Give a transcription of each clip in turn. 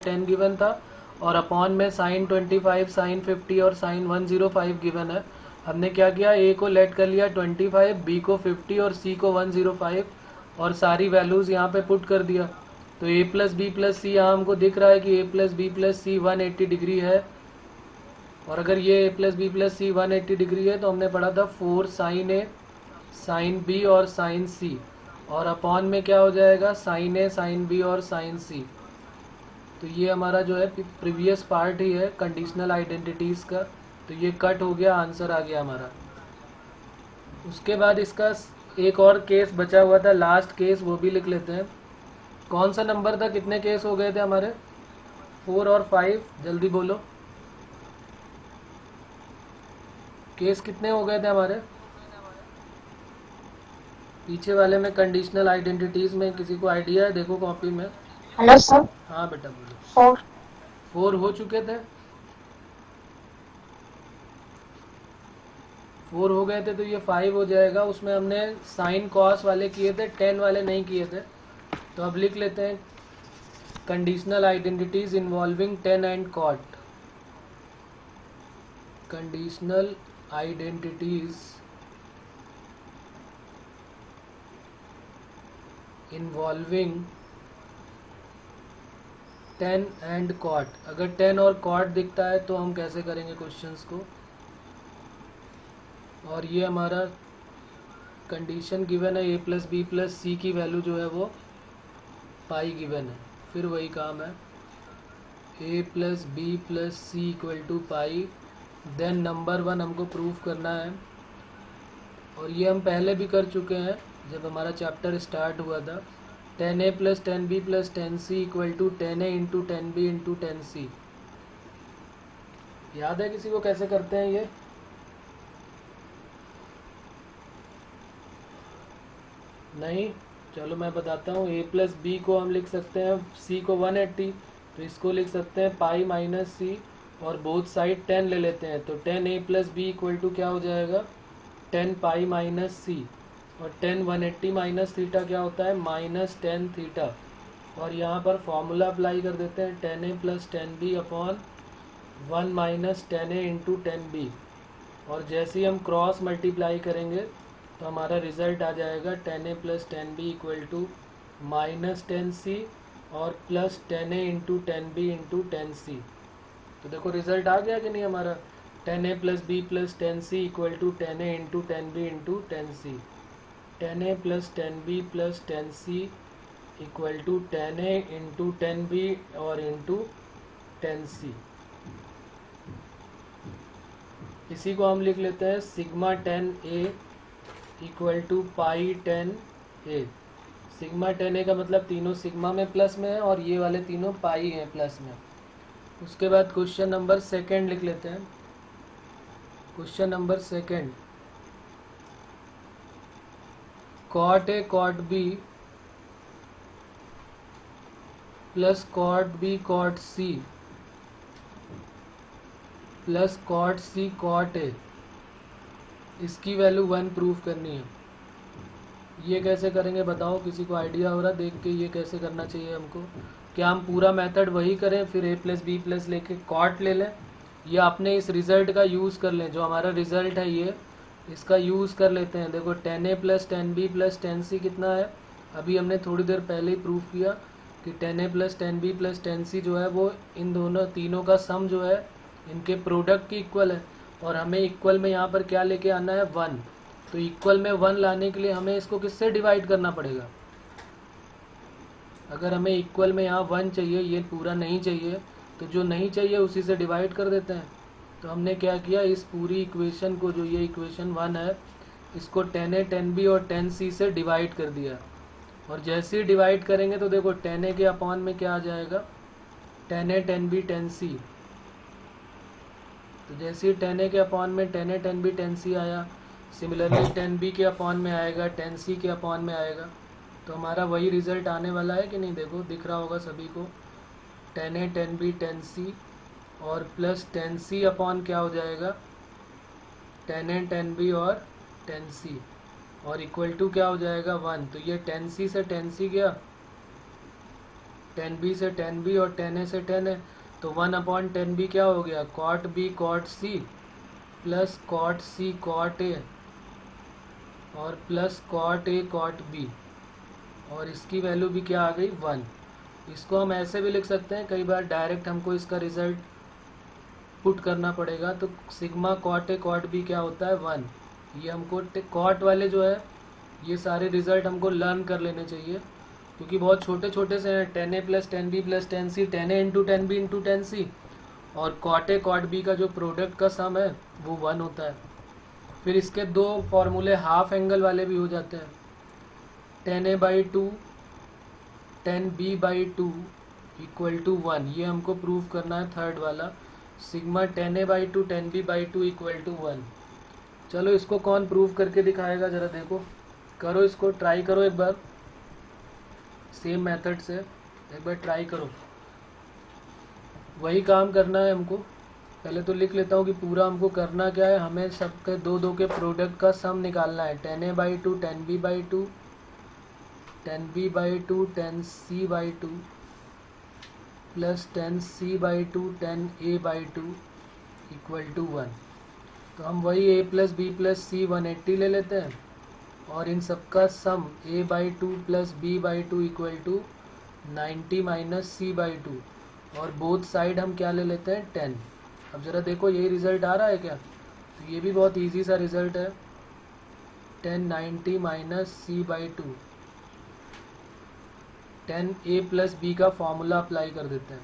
10 given था और upon में साइन 25, साइन 50 और साइन 105 गिवन है। हमने क्या किया, ए को लेट कर लिया 25, बी को 50 और सी को 105 और सारी वैल्यूज़ यहाँ पे पुट कर दिया। तो ए प्लस बी प्लस सी यहाँ हमको दिख रहा है कि ए plus B plus c 180 degree है। और अगर ये ए plus B plus c 180 degree है तो हमने पढ़ा था 4 साइन ए, साइन बी और साइन सी, और अपॉन में क्या हो जाएगा, साइन ए, साइन बी और साइन सी। तो ये हमारा जो है प्रीवियस पार्ट ही है कंडीशनल आइडेंटिटीज़ का। तो ये कट हो गया, आंसर आ गया हमारा। उसके बाद इसका एक और केस बचा हुआ था, लास्ट केस, वो भी लिख लेते हैं। कौन सा नंबर था, कितने केस हो गए थे हमारे, 4 और 5, जल्दी बोलो। केस कितने हो गए थे हमारे पीछे वाले में कंडीशनल आइडेंटिटीज में? किसी को आइडिया है? देखो कॉपी में। Hello sir. हाँ बेटा बोलो। 4 हो चुके थे, 4 हो गए थे, तो ये 5 हो जाएगा। उसमें हमने साइन कॉस वाले किए थे, 10 वाले नहीं किए थे। तो अब लिख लेते हैं conditional identities involving 10 and cot. Conditional identities involving 10 and cot. अगर 10 और कॉट दिखता है तो हम कैसे करेंगे क्वेश्चंस को। और ये हमारा कंडीशन गिवन है, ए प्लस बी प्लस सी की वैल्यू जो है वो पाई गिवन है। फिर वही काम है, A plus B plus C equal to pi. Then number 1 हमको प्रूफ करना है, और ये हम पहले भी कर चुके हैं जब हमारा चैप्टर स्टार्ट हुआ था। 10a plus 10b plus 10c equal to 10a into 10b into 10c। याद है किसी को कैसे करते हैं ये? नहीं, चलो मैं बताता हूँ। a प्लस बी को हम लिख सकते हैं, c को 180, तो इसको लिख सकते हैं पाई माइनस सी, और बोथ साइड 10 ले लेते हैं। तो 10a plus B equal to क्या हो जाएगा, 10 पाई माइनस सी, और 10 180 माइनस थीटा क्या होता है, माइनस 10 थीटा। और यहाँ पर फॉर्मूला अप्लाई कर देते हैं, 10a plus 10b upon 1 minus 10a into 10b। और जैसे ही हम क्रॉस मल्टीप्लाई करेंगे तो हमारा रिजल्ट आ जाएगा 10a plus 10b equal to minus 10c और plus 10a into 10b into 10c। तो देखो रिजल्ट आ गया कि नहीं हमारा, 10a plus B plus 10c equal to 10a into 10b into 10c। 10a plus 10b plus 10c equal to 10a into 10b और into 10c। इसी को हम लिख लेते हैं sigma 10a equal to pi 10a। Sigma 10a का मतलब तीनों सिग्मा में प्लस में है और ये वाले तीनों पाई हैं प्लस में। उसके बाद क्वेश्चन नंबर 2 लिख लेते हैं। Question number 2, cot a cot b plus cot b cot c plus cot c cot a, इसकी वैल्यू 1 प्रूफ करनी है। ये कैसे करेंगे बताओ, किसी को आइडिया हो रहा देख के ये कैसे करना चाहिए हमको? क्या हम पूरा मेथड वही करें, फिर a प्लस बी प्लस लेके कॉट ले लें, या अपने इस रिज़ल्ट का यूज़ कर लें? जो हमारा रिज़ल्ट है ये, इसका यूज़ कर लेते हैं। देखो 10a plus 10b plus 10c कितना है, अभी हमने थोड़ी देर पहले ही प्रूफ किया कि 10a plus 10b plus 10c जो है वो इन दोनों तीनों का सम जो है इनके प्रोडक्ट की इक्वल है। और हमें इक्वल में यहाँ पर क्या लेके आना है, 1। तो इक्वल में 1 लाने के लिए हमें इसको किससे डिवाइड करना पड़ेगा? अगर हमें इक्वल में यहाँ 1 चाहिए, ये पूरा नहीं चाहिए, तो जो नहीं चाहिए उसी से डिवाइड कर देते हैं। तो हमने क्या किया, इस पूरी इक्वेशन को, जो ये इक्वेशन 1 है, इसको 10a 10b और 10c से डिवाइड कर दिया। और जैसे ही डिवाइड करेंगे तो देखो 10a के अपॉन में क्या आ जाएगा, 10a 10b 10c। तो जैसे ही 10a के अपॉन में 10a 10b 10c आया, सिमिलरली 10b के अपॉन में आएगा, 10c के अपॉन में आएगा। तो हमारा वही रिज़ल्ट आने वाला है कि नहीं? देखो दिख रहा होगा सभी को, 10a 10b 10c और प्लस 10c अपॉन क्या हो जाएगा, 10a 10b और 10c, और इक्वल टू क्या हो जाएगा, 1। तो ये 10c से 10c गया, 10b से 10b और 10a से 10a, तो 1/10b क्या हो गया, cot b cot c plus cot c cot a और plus cot a cot b, और इसकी वैल्यू भी क्या आ गई 1। इसको हम ऐसे भी लिख सकते हैं, कई बार डायरेक्ट हमको इसका रिजल्ट पुट करना पड़ेगा, तो sigma cot a cot b क्या होता है 1। ये हमको कॉट वाले जो है ये सारे रिजल्ट हमको लर्न कर लेने चाहिए, क्योंकि बहुत छोटे छोटे से हैं, 10a plus 10b plus 10c, 10a into 10b into 10c, और कॉट ए कॉट बी का जो प्रोडक्ट का सम है वो 1 होता है। फिर इसके दो फॉर्मूले हाफ एंगल वाले भी हो जाते हैं, 10a/2 10b/2 इक्वल टू 1, ये हमको प्रूव करना है थर्ड वाला, sigma 10a/2 10b/2 equal to 1। चलो इसको कौन प्रूव करके दिखाएगा, ज़रा देखो, करो इसको, ट्राई करो एक बार, सेम मेथड से एक बार ट्राई करो। वही काम करना है हमको, पहले तो लिख लेता हूँ कि पूरा हमको करना क्या है, हमें सबके दो के प्रोडक्ट का सम निकालना है, 10a/2 10b/2 10b/2 10c/2 plus 10c/2 10a/2 equal to 1। तो हम वही a plus B plus c 180 ले लेते हैं, और इन सबका sum a/2 plus b/2 equal to 90 minus c/2, और बोथ साइड हम क्या ले लेते हैं 10। अब ज़रा देखो यही रिज़ल्ट आ रहा है क्या, तो ये भी बहुत इजी सा रिज़ल्ट है, 10 90 minus c/2, 10a plus B का फॉर्मूला अप्लाई कर देते हैं,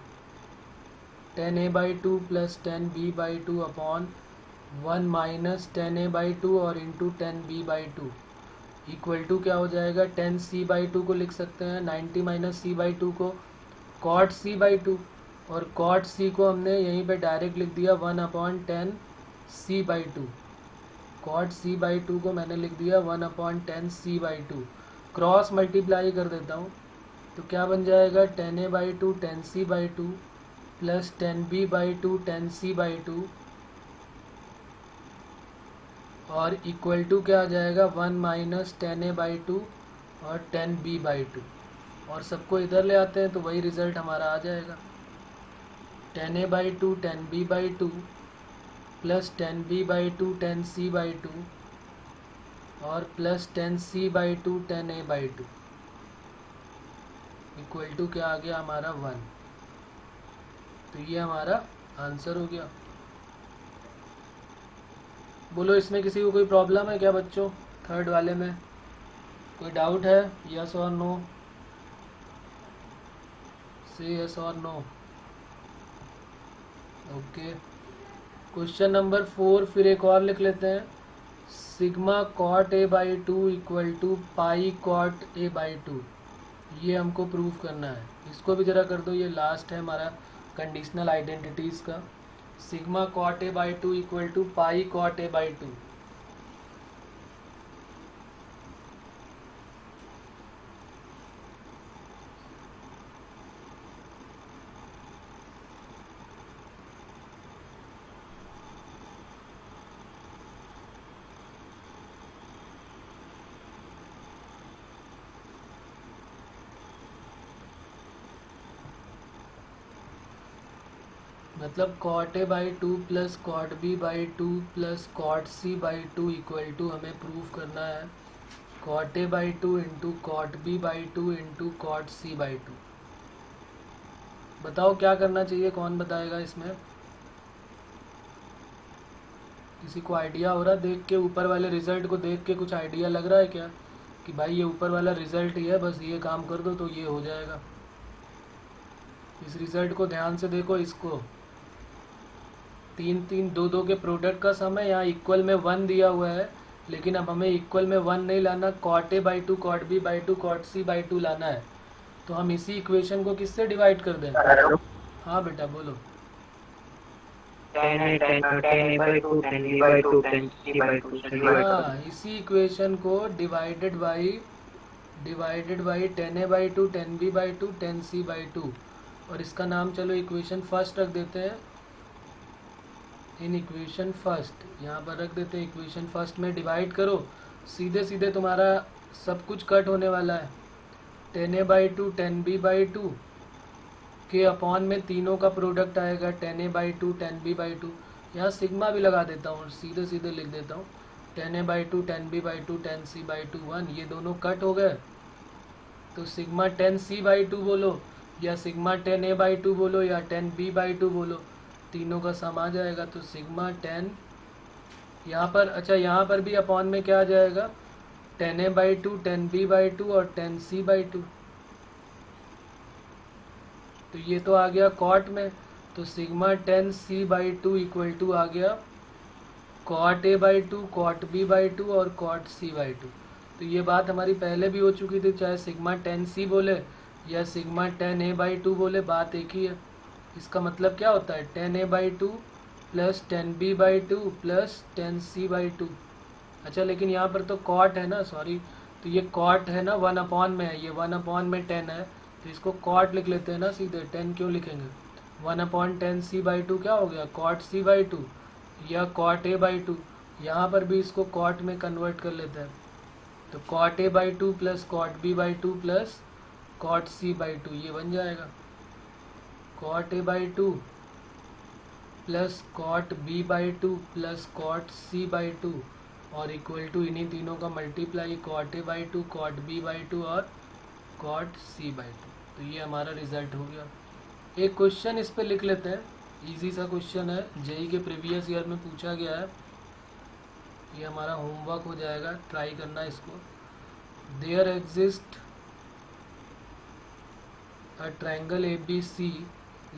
10a/2 plus 10b/2 upon 1 minus 10a/2 और इंटू 10b/2 इक्वल टू क्या हो जाएगा, 10c/2 को लिख सकते हैं, 90 माइनस c/2 को कॉट c/2, और कॉट c को हमने यहीं पे डायरेक्ट लिख दिया 1/10 c/2, कॉट c/2 को मैंने लिख दिया 1/10 c/2, क्रॉस मल्टीप्लाई कर देता हूँ, तो क्या बन जाएगा 10a/2 10c/2 plus 10b/2 10c/2 और इक्वल टू क्या आ जाएगा 1 माइनस 10a/2 और 10b/2, और सबको इधर ले आते हैं तो वही रिज़ल्ट हमारा आ जाएगा, 10a/2 10b/2 plus 10b/2 10c/2 और plus 10c/2 10a/2 equal to क्या आ गया हमारा 1। तो ये हमारा आंसर हो गया। बोलो इसमें किसी को कोई प्रॉब्लम है क्या बच्चों, थर्ड वाले में कोई डाउट है, यस और नो, से यस और नो। ओके, क्वेश्चन नंबर 4 फिर एक और लिख लेते हैं, sigma cot a/2 equal to pi cot a/2, ये हमको प्रूव करना है। इसको भी ज़रा कर दो, ये लास्ट है हमारा कंडीशनल आइडेंटिटीज़ का, sigma cot a/2 equal to pi cot a/2। मतलब cot a/2 plus cot b/2 plus cot c/2 equal to हमें प्रूव करना है cot a/2 into cot b/2 into cot c/2। बताओ क्या करना चाहिए, कौन बताएगा इसमें, किसी को आइडिया हो रहा, देख के ऊपर वाले रिजल्ट को देख के कुछ आइडिया लग रहा है क्या कि भाई ये ऊपर वाला रिजल्ट ही है, बस ये काम कर दो तो ये हो जाएगा। इस रिजल्ट को ध्यान से देखो, इसको 3 3 2 2 के प्रोडक्ट का सम है, यहाँ इक्वल में 1 दिया हुआ है, लेकिन अब हमें इक्वल में 1 नहीं लाना, cot a/2 cot b/2 cot c/2 लाना है। तो हम इसी इक्वेशन को किससे डिवाइड कर दें, हाँ बेटा बोलो, 10a/2 इसी इक्वेशन को divided by 10a/2 10b/2 10c/2, और इसका नाम चलो इक्वेशन फर्स्ट रख देते हैं, इन इक्वेशन फर्स्ट यहाँ पर रख देते हैं, इक्वेशन फर्स्ट में डिवाइड करो, सीधे सीधे तुम्हारा सब कुछ कट होने वाला है, 10a/2 10b/2 के अपॉन में तीनों का प्रोडक्ट आएगा 10a/2 10b/2। यहाँ सिग्मा भी लगा देता हूँ, सीधे सीधे लिख देता हूँ 10a/2 10b/2 10c/2 1। ये दोनों कट हो गए तो सिग्मा 10c/2 बोलो या सिग्मा 10a/2 बोलो या 10b/2 बोलो, तीनों का सम आ जाएगा। तो सिग्मा 10 यहाँ पर, अच्छा यहाँ पर भी अपॉन में क्या आ जाएगा 10a/2 10b/2 और 10c/2। तो ये तो आ गया कॉट में, तो सिग्मा 10c/2 इक्वल टू आ गया कॉट a/2 कॉट b/2 और कॉट c/2। तो ये बात हमारी पहले भी हो चुकी थी, चाहे सिग्मा 10c बोले या सिग्मा 10a/2 बोले, बात एक ही है। इसका मतलब क्या होता है 10a/2 plus 10b/2 plus 10c/2। अच्छा लेकिन यहाँ पर तो कॉट है ना, सॉरी, तो ये कॉट है ना 1 अपॉन में है, ये 1 अपॉन में 10 है, तो इसको कॉट लिख लेते हैं ना सीधे, 10 क्यों लिखेंगे। 1/10c/2 क्या हो गया कॉट c/2 या कॉट a/2। यहाँ पर भी इसको कॉट में कन्वर्ट कर लेते हैं, तो cot a/2 plus cot b/2 plus cot c/2 ये बन जाएगा cot a/2 plus cot b/2 plus cot c/2 और इक्वल टू इन्हीं तीनों का multiply cot a/2 cot b/2 और कॉट c/2। तो ये हमारा रिजल्ट हो गया। एक क्वेश्चन इस पे लिख लेते हैं, इजी सा क्वेश्चन है, जेई के प्रीवियस ईयर में पूछा गया है, ये हमारा होमवर्क हो जाएगा, ट्राई करना इसको। There exist a triangle ABC,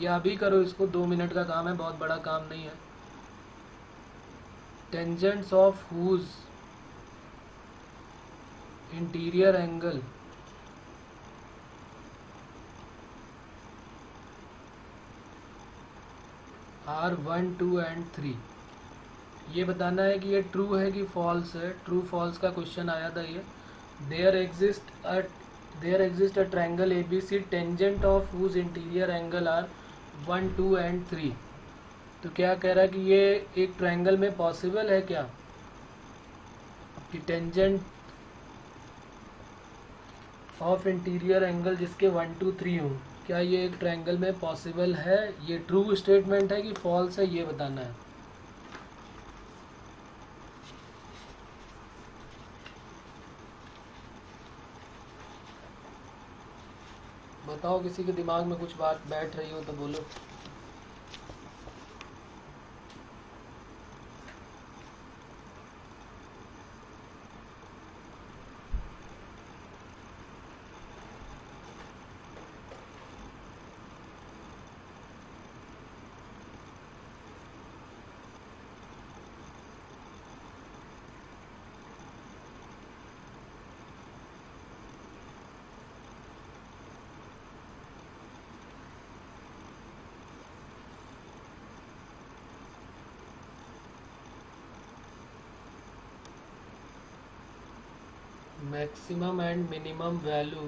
ये अभी करो इसको, 2 मिनट का काम है, बहुत बड़ा काम नहीं है। Tangents of whose interior angle are 1 2 and 3। ये बताना है कि ये ट्रू है कि फॉल्स है, ट्रू फॉल्स का क्वेश्चन आया था ये। There exist a triangle ABC tangent of whose interior angle are 1 2 and 3। तो क्या कह रहा है कि ये एक ट्रायंगल में पॉसिबल है क्या कि टेंजेंट ऑफ इंटीरियर एंगल जिसके 1 2 3 हो, क्या ये एक ट्रायंगल में पॉसिबल है। ये ट्रू स्टेटमेंट है कि फॉल्स है, ये बताना है। बताओ, किसी के दिमाग में कुछ बात बैठ रही हो तो बोलो। Maximum and minimum value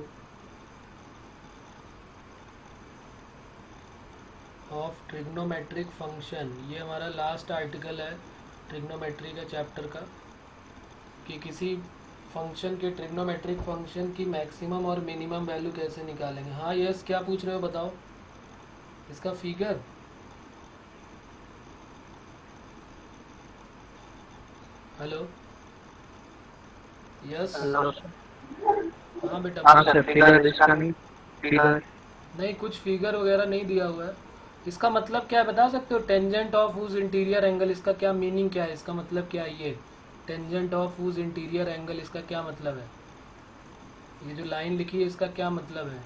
of trigonometric function, ये हमारा लास्ट आर्टिकल है ट्रिग्नोमेट्री का चैप्टर का, कि किसी फंक्शन के ट्रिग्नोमेट्रिक फंक्शन की मैक्सिमम और मिनिमम वैल्यू कैसे निकालेंगे। हाँ यस, क्या पूछ रहे हो बताओ, इसका फिगर। हेलो यस, हाँ बेटा नहीं, कुछ फिगर वगैरह नहीं दिया हुआ है। इसका मतलब क्या है बता सकते हो, tangent of whose interior angle, इसका क्या मीनिंग क्या है, इसका मतलब क्या है। ये tangent of whose interior angle, इसका क्या मतलब है, ये जो लाइन लिखी है इसका क्या मतलब है।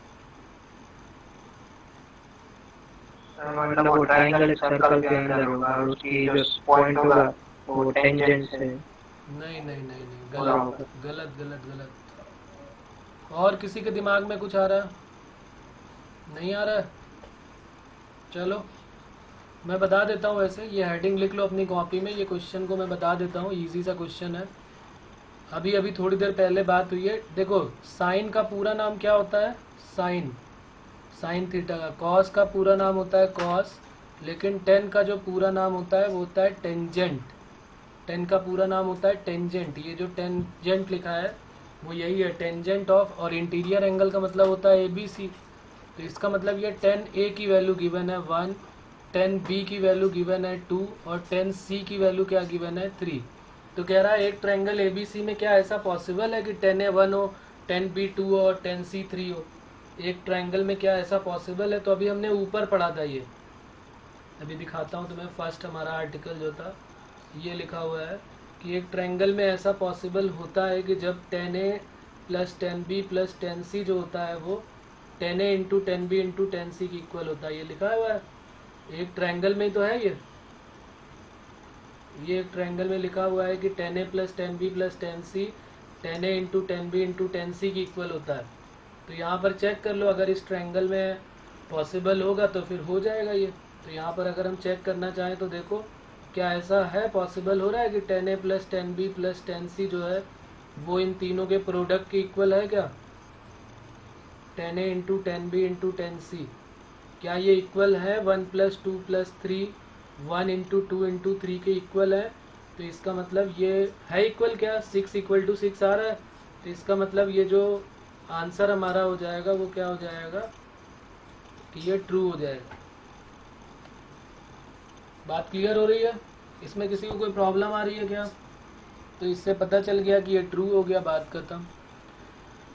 मतलब वो ट्रायंगल सर्कल के अंदर होगा और उसकी जो पॉइंट होगा वो टेंजेंट से। नहीं नहीं नहीं नहीं, गलत गलत गलत गलत। और किसी के दिमाग में कुछ आ रहा है, नहीं आ रहा है। चलो मैं बता देता हूँ, वैसे ये हेडिंग लिख लो अपनी कॉपी में, ये क्वेश्चन को मैं बता देता हूँ, इजी सा क्वेश्चन है। अभी अभी थोड़ी देर पहले बात हुई है। देखो साइन का पूरा नाम क्या होता है, साइन, साइन थीटा का। कॉस का पूरा नाम होता है कॉस, लेकिन टेन का जो पूरा नाम होता है वो होता है टेंजेंट। टेन का पूरा नाम होता है टेंजेंट। ये जो टेंजेंट लिखा है वो यही है, टेंजेंट ऑफ। और इंटीरियर एंगल का मतलब होता है ABC। तो इसका मतलब ये 10A की वैल्यू गिवन है 1, 10B की वैल्यू गिवन है 2 और 10C की वैल्यू क्या गिवन है 3। तो कह रहा है एक ट्रायंगल ABC में क्या ऐसा पॉसिबल है कि 10A 1 हो, 10B 2 हो और 10C 3 हो। एक ट्रायंगल में क्या ऐसा पॉसिबल है? तो अभी हमने ऊपर पढ़ा था ये, अभी दिखाता हूँ तुम्हें। फर्स्ट हमारा आर्टिकल जो था ये लिखा हुआ है कि एक ट्रायंगल में ऐसा पॉसिबल होता है कि जब 10A plus 10B plus 10C जो होता है वो 10A into 10B into 10C की इक्वल होता है। ये लिखा हुआ है एक ट्रायंगल में तो है ये एक ट्रायंगल में लिखा हुआ है कि 10A plus 10B plus 10C 10A into 10B into 10C की इक्वल होता है। तो यहाँ पर चेक कर लो, अगर इस ट्रायंगल में पॉसिबल होगा तो फिर हो जाएगा ये। तो यहाँ पर अगर हम चेक करना चाहें तो देखो क्या ऐसा है, पॉसिबल हो रहा है कि 10A plus 10B plus 10C जो है वो इन तीनों के प्रोडक्ट के इक्वल है क्या? 10A into 10B into 10C क्या ये इक्वल है 1 प्लस 2 प्लस 3 1 इंटू 2 इंटू 3 के इक्वल है? तो इसका मतलब ये है इक्वल क्या? 6 इक्वल टू 6 आ रहा है। तो इसका मतलब ये जो आंसर हमारा हो जाएगा वो क्या हो जाएगा कि ये ट्रू हो जाएगा। बात क्लियर हो रही है? इसमें किसी को कोई प्रॉब्लम आ रही है क्या? तो इससे पता चल गया कि ये ट्रू हो गया, बात खत्म।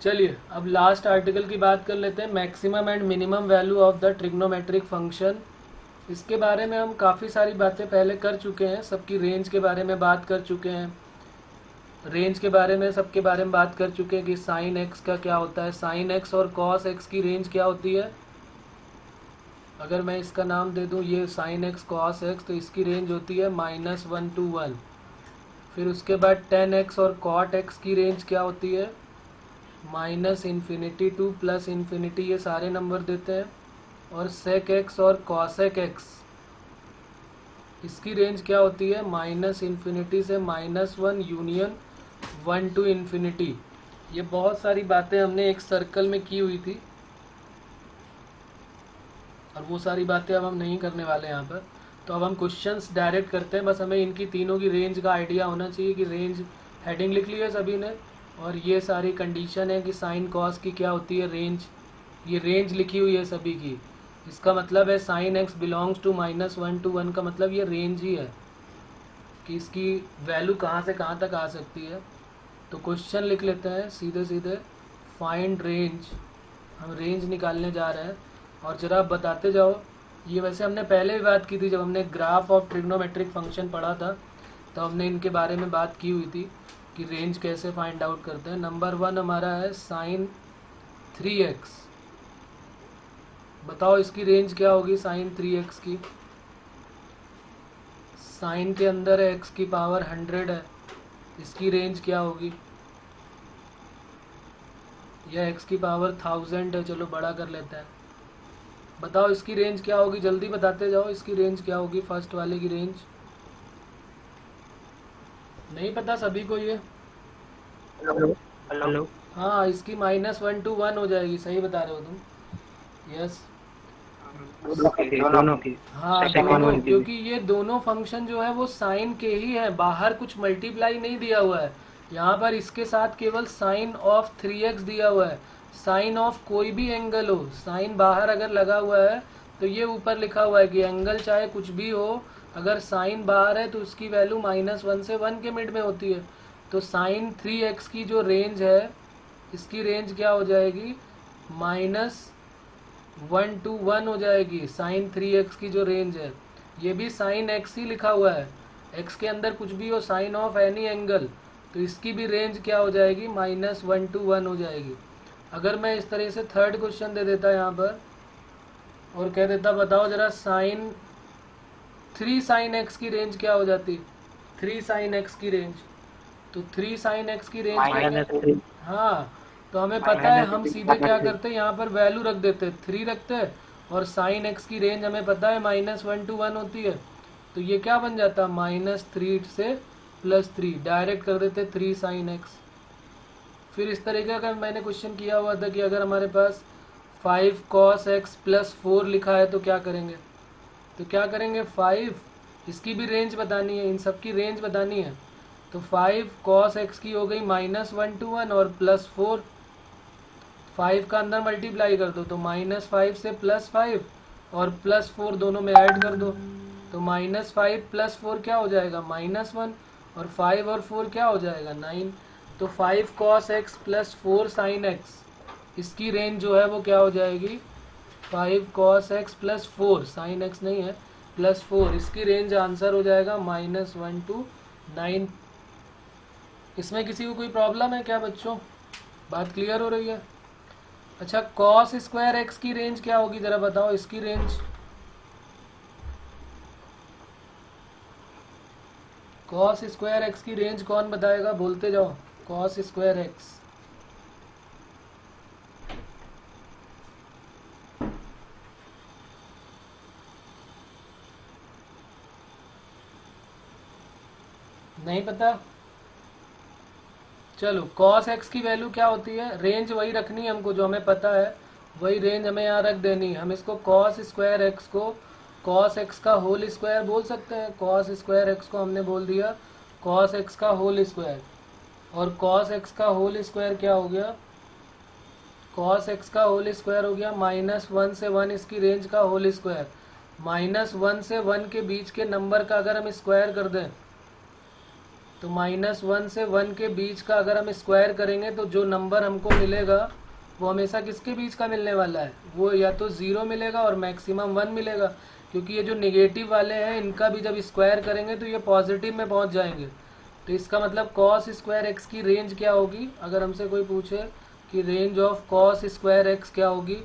चलिए अब लास्ट आर्टिकल की बात कर लेते हैं, maximum and minimum value of the trigonometric function. इसके बारे में हम काफ़ी सारी बातें पहले कर चुके हैं, सबकी रेंज के बारे में बात कर चुके हैं, रेंज के बारे में सबके बारे में बात कर चुके हैं कि साइन एक्स का क्या होता है, साइन एक्स और कॉस एक्स की रेंज क्या होती है। अगर मैं इसका नाम दे दूं ये साइन एक्स कॉस एक्स तो इसकी रेंज होती है -1 to 1। फिर उसके बाद tan एक्स और cot एक्स की रेंज क्या होती है -∞ to +∞, ये सारे नंबर देते हैं। और sec एक्स और cosec एक्स इसकी रेंज क्या होती है -∞ से -1 यूनियन 1 to ∞। ये बहुत सारी बातें हमने एक सर्कल में की हुई थी और वो सारी बातें अब हम नहीं करने वाले यहाँ पर। तो अब हम क्वेश्चंस डायरेक्ट करते हैं, बस हमें इनकी तीनों की रेंज का आइडिया होना चाहिए कि रेंज हेडिंग लिख ली है सभी ने, और ये सारी कंडीशन है कि साइन कॉस की क्या होती है रेंज, ये रेंज लिखी हुई है सभी की। इसका मतलब है sine x belongs to -1 to 1 का मतलब ये रेंज ही है कि इसकी वैल्यू कहाँ से कहाँ तक आ सकती है। तो क्वेश्चन लिख लेते हैं सीधे सीधे, फाइंड रेंज, हम रेंज निकालने जा रहे हैं। और जरा आप बताते जाओ, ये वैसे हमने पहले भी बात की थी जब हमने ग्राफ ऑफ ट्रिग्नोमेट्रिक फंक्शन पढ़ा था, तो हमने इनके बारे में बात की हुई थी कि रेंज कैसे फाइंड आउट करते हैं। नंबर 1 हमारा है साइन 3x, बताओ इसकी रेंज क्या होगी साइन 3x की। साइन के अंदर है x की पावर 100 है, इसकी रेंज क्या होगी, यह x की पावर 1000 है, चलो बड़ा कर लेते हैं। बताओ इसकी रेंज क्या होगी, जल्दी बताते जाओ इसकी रेंज क्या होगी, फर्स्ट वाले की रेंज। नहीं पता सभी को ये? हेलो हाँ इसकी -1 to 1 हो जाएगी, सही बता रहे हो तुम, यस। दोनों की हाँ second दोनों, one की। क्योंकि ये दोनों फंक्शन जो है वो साइन के ही है, बाहर कुछ मल्टीप्लाई नहीं दिया हुआ है। यहाँ पर इसके साथ केवल साइन ऑफ 3x दिया हुआ है। साइन ऑफ कोई भी एंगल हो, साइन बाहर अगर लगा हुआ है तो ये ऊपर लिखा हुआ है कि एंगल चाहे कुछ भी हो, अगर साइन बाहर है तो उसकी वैल्यू -1 से 1 के मिड में होती है। तो साइन 3x की जो रेंज है इसकी रेंज क्या हो जाएगी -1 to 1 हो जाएगी। साइन 3x की जो रेंज है, ये भी साइन x ही लिखा हुआ है, x के अंदर कुछ भी हो, साइन ऑफ एनी एंगल, तो इसकी भी रेंज क्या हो जाएगी -1 to 1 हो जाएगी। अगर मैं इस तरह से थर्ड क्वेश्चन दे देता यहाँ पर और कह देता बताओ जरा साइन 3 साइन x की रेंज क्या हो जाती, 3 साइन x की रेंज, तो 3 साइन x की रेंज क्या? हाँ तो हमें पता है, हम सीधे क्या करते हैं यहाँ पर वैल्यू रख देते हैं, 3 रखते हैं, और साइन x की रेंज हमें पता है -1 to 1 होती है। तो ये क्या बन जाता है -3 से +3, डायरेक्ट कर देते 3 साइन x। फिर इस तरीके का मैंने क्वेश्चन किया हुआ था कि अगर हमारे पास 5 cos x + 4 लिखा है तो क्या करेंगे, तो क्या करेंगे 5, इसकी भी रेंज बतानी है, इन सब की रेंज बतानी है। तो 5 cos x की हो गई -1 to 1 और +4, 5 का अंदर मल्टीप्लाई कर दो तो -5 से +5 और +4 दोनों में ऐड कर दो तो -5 + 4 क्या हो जाएगा -1 और 5 और 4 क्या हो जाएगा 9। तो 5 cos x + 4 sin x इसकी रेंज जो है वो क्या हो जाएगी 5 cos x + 4 sin x नहीं है +4 इसकी रेंज आंसर हो जाएगा -1 to 9। इसमें किसी को कोई प्रॉब्लम है क्या बच्चों? बात क्लियर हो रही है? अच्छा cos स्क्वायर x की रेंज क्या होगी जरा बताओ इसकी रेंज। cos स्क्वायर x की रेंज कौन बताएगा? बोलते जाओ cos स्क्वायर x। नहीं पता? चलो cos x की वैल्यू क्या होती है? रेंज वही रखनी है हमको जो हमें पता है वही रेंज हमें यहाँ रख देनी है। हम इसको cos स्क्वायर x को cos x का होल स्क्वायर बोल सकते हैं। cos स्क्वायर x को हमने बोल दिया cos x का होल स्क्वायर और cos x का होल स्क्वायर क्या हो गया? cos x का होल स्क्वायर हो गया -1 से 1 इसकी रेंज का होल स्क्वायर। -1 से 1 के बीच के नंबर का अगर हम स्क्वायर कर दें तो -1 से 1 के बीच का अगर हम स्क्वायर करेंगे तो जो नंबर हमको मिलेगा वो हमेशा किसके बीच का मिलने वाला है? वो या तो 0 मिलेगा और मैक्सिमम 1 मिलेगा, क्योंकि ये जो नेगेटिव वाले हैं इनका भी जब स्क्वायर करेंगे तो ये पॉजिटिव में पहुंच जाएंगे। तो इसका मतलब cos स्क्वायर एक्स की रेंज क्या होगी? अगर हमसे कोई पूछे कि range of cos square x क्या होगी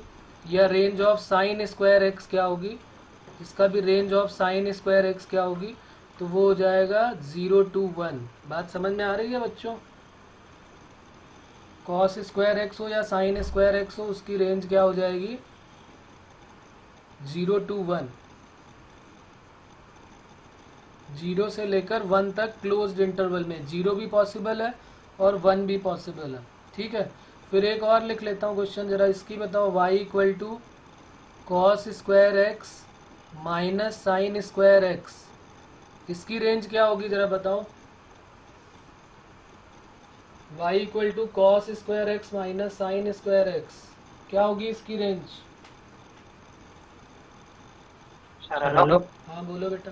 या range of sine square x क्या होगी, इसका भी range of sine square x क्या होगी, तो वो हो जाएगा 0 to 1। बात समझ में आ रही है बच्चों? cos स्क्वायर एक्स हो या साइन स्क्वायर एक्स हो उसकी रेंज क्या हो जाएगी 0 to 1। 0 से लेकर 1 तक क्लोज्ड इंटरवल में 0 भी पॉसिबल है और 1 भी पॉसिबल है। ठीक है, फिर एक और लिख लेता हूँ क्वेश्चन, जरा इसकी बताओ। y = cos square x minus sine square x इसकी रेंज क्या होगी जरा बताओ। y = cos square x minus sine square x क्या होगी इसकी रेंज? हेलो। हाँ बोलो बेटा।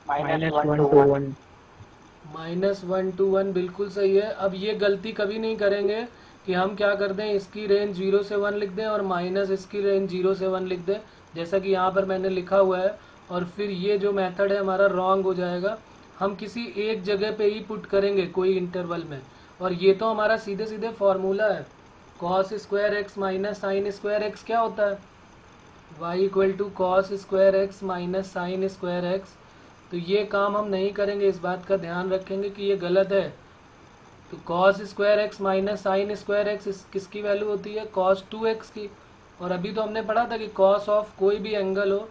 -1 to 1। -1 to 1 बिल्कुल सही है। अब ये गलती कभी नहीं करेंगे कि हम क्या कर दें इसकी रेंज 0 से 1 लिख दें और माइनस इसकी रेंज 0 से 1 लिख दें, जैसा कि यहाँ पर मैंने लिखा हुआ है, और फिर ये जो मेथड है हमारा रॉन्ग हो जाएगा। हम किसी एक जगह पे ही पुट करेंगे कोई इंटरवल में, और ये तो हमारा सीधे सीधे फॉर्मूला है। cos square x minus sine square x क्या होता है? y = cos square x minus sine square x. तो ये काम हम नहीं करेंगे, इस बात का ध्यान रखेंगे कि ये गलत है। तो cos square x minus sine square x किसकी वैल्यू होती है? cos 2x की। और अभी तो हमने पढ़ा था कि cos ऑफ कोई भी एंगल हो,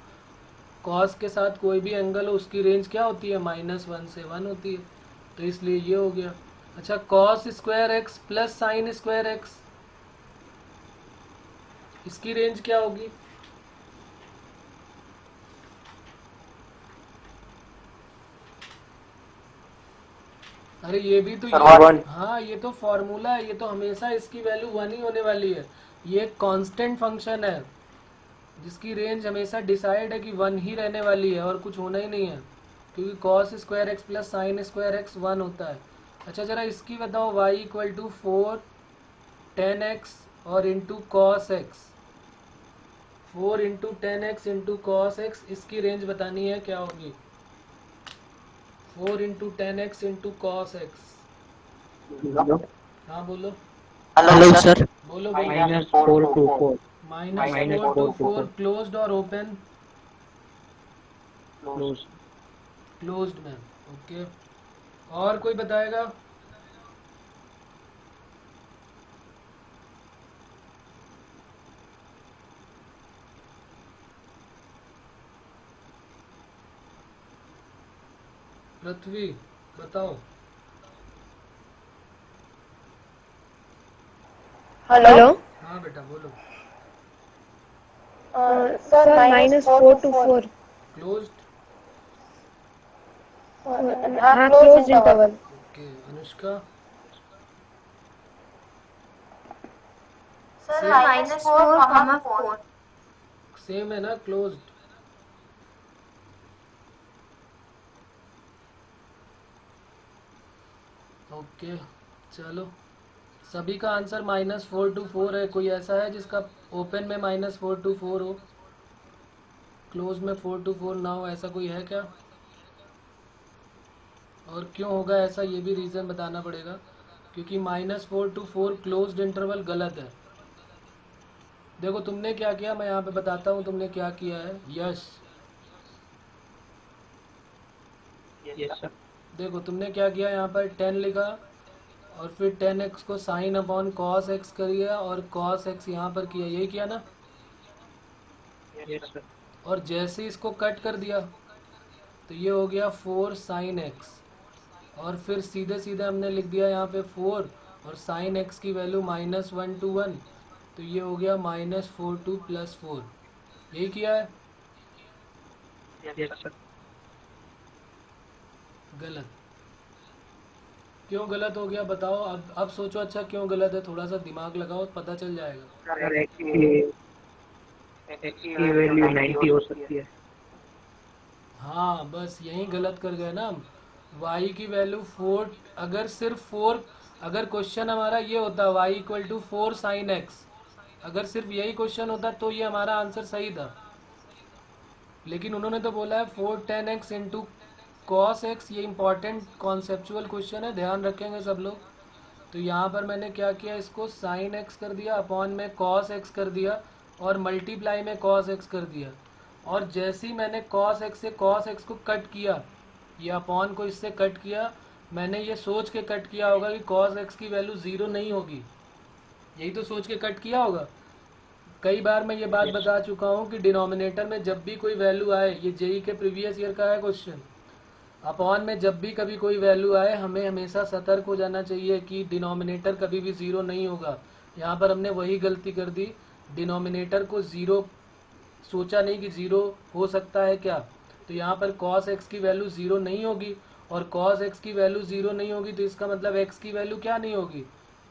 cos के साथ कोई भी एंगल हो, उसकी रेंज क्या होती है? -1 से 1 होती है। तो इसलिए ये हो गया। अच्छा cos square x plus sine square x इसकी रेंज क्या होगी? अरे ये भी तो हाँ ये तो फॉर्मूला है, ये तो हमेशा इसकी वैल्यू 1 ही होने वाली है। ये एक कांस्टेंट फंक्शन है जिसकी रेंज हमेशा डिसाइड है कि 1 ही रहने वाली है और कुछ होना ही नहीं है, क्योंकि cos square x plus sine square x 1 होता है। अच्छा जरा इसकी बताओ। y = 4 10x और into cos x 4 × 10x into cos x इसकी रेंज बतानी है क्या होगी? 4 × 10x इंटू cos x। हाँ बोलो। Hello sir. बोलो -4 to 4। -4 to 4 क्लोज्ड और ओपन? क्लोज्ड में। ओके, और कोई बताएगा? पृथ्वी बताओ। हेलो। हाँ बेटा बोलो। Sir -4 to 4। क्लोज्ड। हाँ closed interval. Okay Anushka. Sir -4, 4 same है ना, क्लोज्ड। ओके चलो, सभी का आंसर -4 to 4 है। कोई ऐसा है जिसका ओपन में -4 to 4 हो, क्लोज में 4 to 4 ना हो, ऐसा कोई है क्या? और क्यों होगा ऐसा, ये भी रीज़न बताना पड़ेगा, क्योंकि -4 to 4 क्लोज्ड इंटरवल गलत है। देखो तुमने क्या किया, मैं यहाँ पे बताता हूँ तुमने क्या किया है। Yes, yes sir. देखो तुमने क्या किया, यहाँ पर 10 लिखा और फिर 10x को साइन अपॉन कॉस एक्स करिए और कॉस एक्स यहाँ पर किया, यही किया ना। Yes sir. और जैसे इसको कट कर दिया तो ये हो गया 4 साइन एक्स, और फिर सीधे सीधे हमने लिख दिया यहाँ पे 4 और साइन एक्स की वैल्यू -1 to 1, तो ये हो गया -4 to +4, यही किया है। Yes sir. गलत, क्यों गलत हो गया बताओ। अब सोचो, अच्छा क्यों गलत है, थोड़ा सा दिमाग लगाओ, पता चल जाएगा। सर एक्स की वैल्यू 90 हो सकती है। हाँ बस यही गलत कर गए ना हम। y की वैल्यू 4, अगर सिर्फ 4, अगर क्वेश्चन हमारा ये होता y = 4 साइन एक्स, अगर सिर्फ यही क्वेश्चन होता तो ये हमारा आंसर सही था। लेकिन उन्होंने तो बोला है 4 10x इंटू कॉस एक्स, ये इंपॉर्टेंट कॉन्सेप्चुअल क्वेश्चन है, ध्यान रखेंगे सब लोग। तो यहाँ पर मैंने क्या किया, इसको साइन एक्स कर दिया, अपॉन में कॉस एक्स कर दिया और मल्टीप्लाई में कॉस एक्स कर दिया। और जैसे ही मैंने कॉस एक्स से कॉस एक्स को कट किया, ये अपॉन को इससे कट किया, मैंने ये सोच के कट किया होगा कि कॉस एक्स की वैल्यू 0 नहीं होगी, यही तो सोच के कट किया होगा। कई बार मैं ये बात बता चुका हूँ कि डिनोमिनेटर में जब भी कोई वैल्यू आए, ये जेई के प्रीवियस ईयर का है क्वेश्चन, अपॉन में जब भी कभी कोई वैल्यू आए, हमें हमेशा सतर्क हो जाना चाहिए कि डिनोमिनेटर कभी भी 0 नहीं होगा। यहाँ पर हमने वही गलती कर दी, डिनोमिनेटर को 0 सोचा नहीं कि 0 हो सकता है क्या, तो यहाँ पर cos x की वैल्यू 0 नहीं होगी, और cos x की वैल्यू 0 नहीं होगी तो इसका मतलब x की वैल्यू क्या नहीं होगी,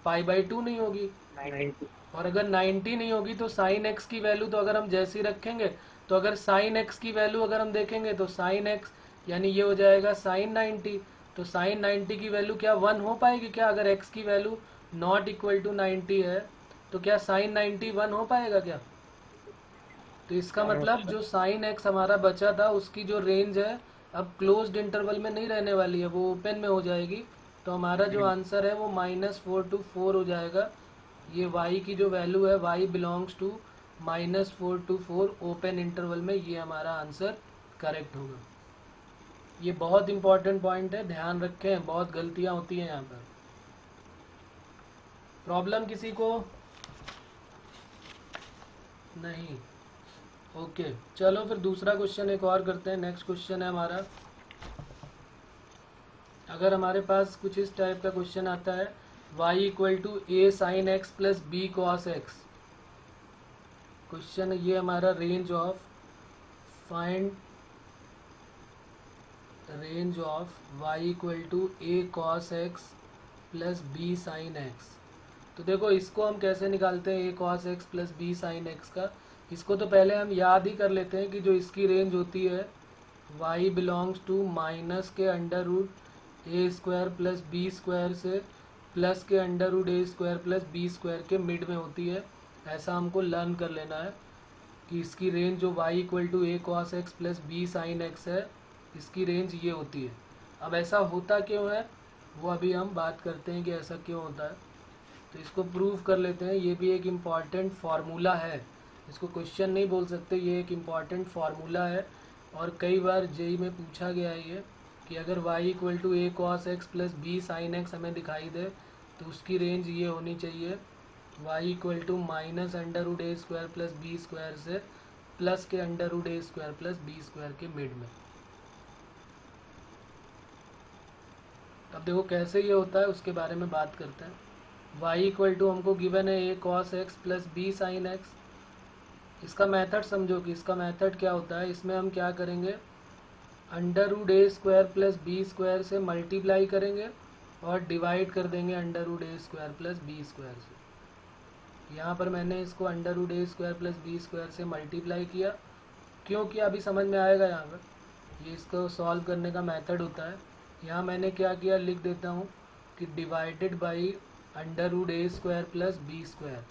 π/2 नहीं होगी। 90। और अगर 90 नहीं होगी तो साइन x की वैल्यू तो अगर हम जैसी रखेंगे, तो अगर साइन x की वैल्यू अगर हम देखेंगे तो साइन x यानी ये हो जाएगा साइन 90, तो साइन 90 की वैल्यू क्या 1 हो पाएगी क्या? अगर x की वैल्यू नॉट इक्वल टू 90 है तो क्या साइन 90 1 हो पाएगा क्या? तो इसका मतलब जो साइन x हमारा बचा था उसकी जो रेंज है अब क्लोज्ड इंटरवल में नहीं रहने वाली है, वो ओपन में हो जाएगी। तो हमारा जो आंसर है वो -4 to 4 हो जाएगा। ये y की जो वैल्यू है y belongs to -4 to 4 open interval में, ये हमारा आंसर करेक्ट होगा। ये बहुत इंपॉर्टेंट पॉइंट है, ध्यान रखें, बहुत गलतियां होती हैं यहाँ पर। प्रॉब्लम किसी को नहीं? ओके चलो फिर दूसरा क्वेश्चन एक और करते हैं। नेक्स्ट क्वेश्चन है हमारा, अगर हमारे पास कुछ इस टाइप का क्वेश्चन आता है y = a sin x + b cos x, question ये हमारा range of find range of y = a cos x + b sin x। तो देखो इसको हम कैसे निकालते हैं a cos x + b sin x का, इसको तो पहले हम याद ही कर लेते हैं कि जो इसकी रेंज होती है y बिलोंग्स टू माइनस के √a² + b² से प्लस के √a² + b² के मिड में होती है। ऐसा हमको लर्न कर लेना है कि इसकी रेंज जो y = a cos x + b sin x है, इसकी रेंज ये होती है। अब ऐसा होता क्यों है वो अभी हम बात करते हैं कि ऐसा क्यों होता है। तो इसको प्रूव कर लेते हैं, ये भी एक इम्पॉर्टेंट फार्मूला है, इसको क्वेश्चन नहीं बोल सकते, ये एक इम्पॉर्टेंट फार्मूला है और कई बार जेई में पूछा गया है ये कि अगर y = a cos x + b sin x हमें दिखाई दे तो उसकी रेंज ये होनी चाहिए y = -√a² + b² से प्लस के √a² + b² के मिड में। अब देखो कैसे ये होता है उसके बारे में बात करते हैं। y = हमको गिवन है a cos x + b sin x। इसका मेथड समझो कि इसका मेथड क्या होता है। इसमें हम क्या करेंगे, √a² + b² से मल्टीप्लाई करेंगे और डिवाइड कर देंगे √a² + b² से। यहाँ पर मैंने इसको under root A square plus B square से मल्टीप्लाई किया। क्यों किया अभी समझ में आएगा। यहाँ पर ये इसको सॉल्व करने का मेथड होता है। यहाँ मैंने क्या किया लिख देता हूँ कि divided by under root A square plus B square,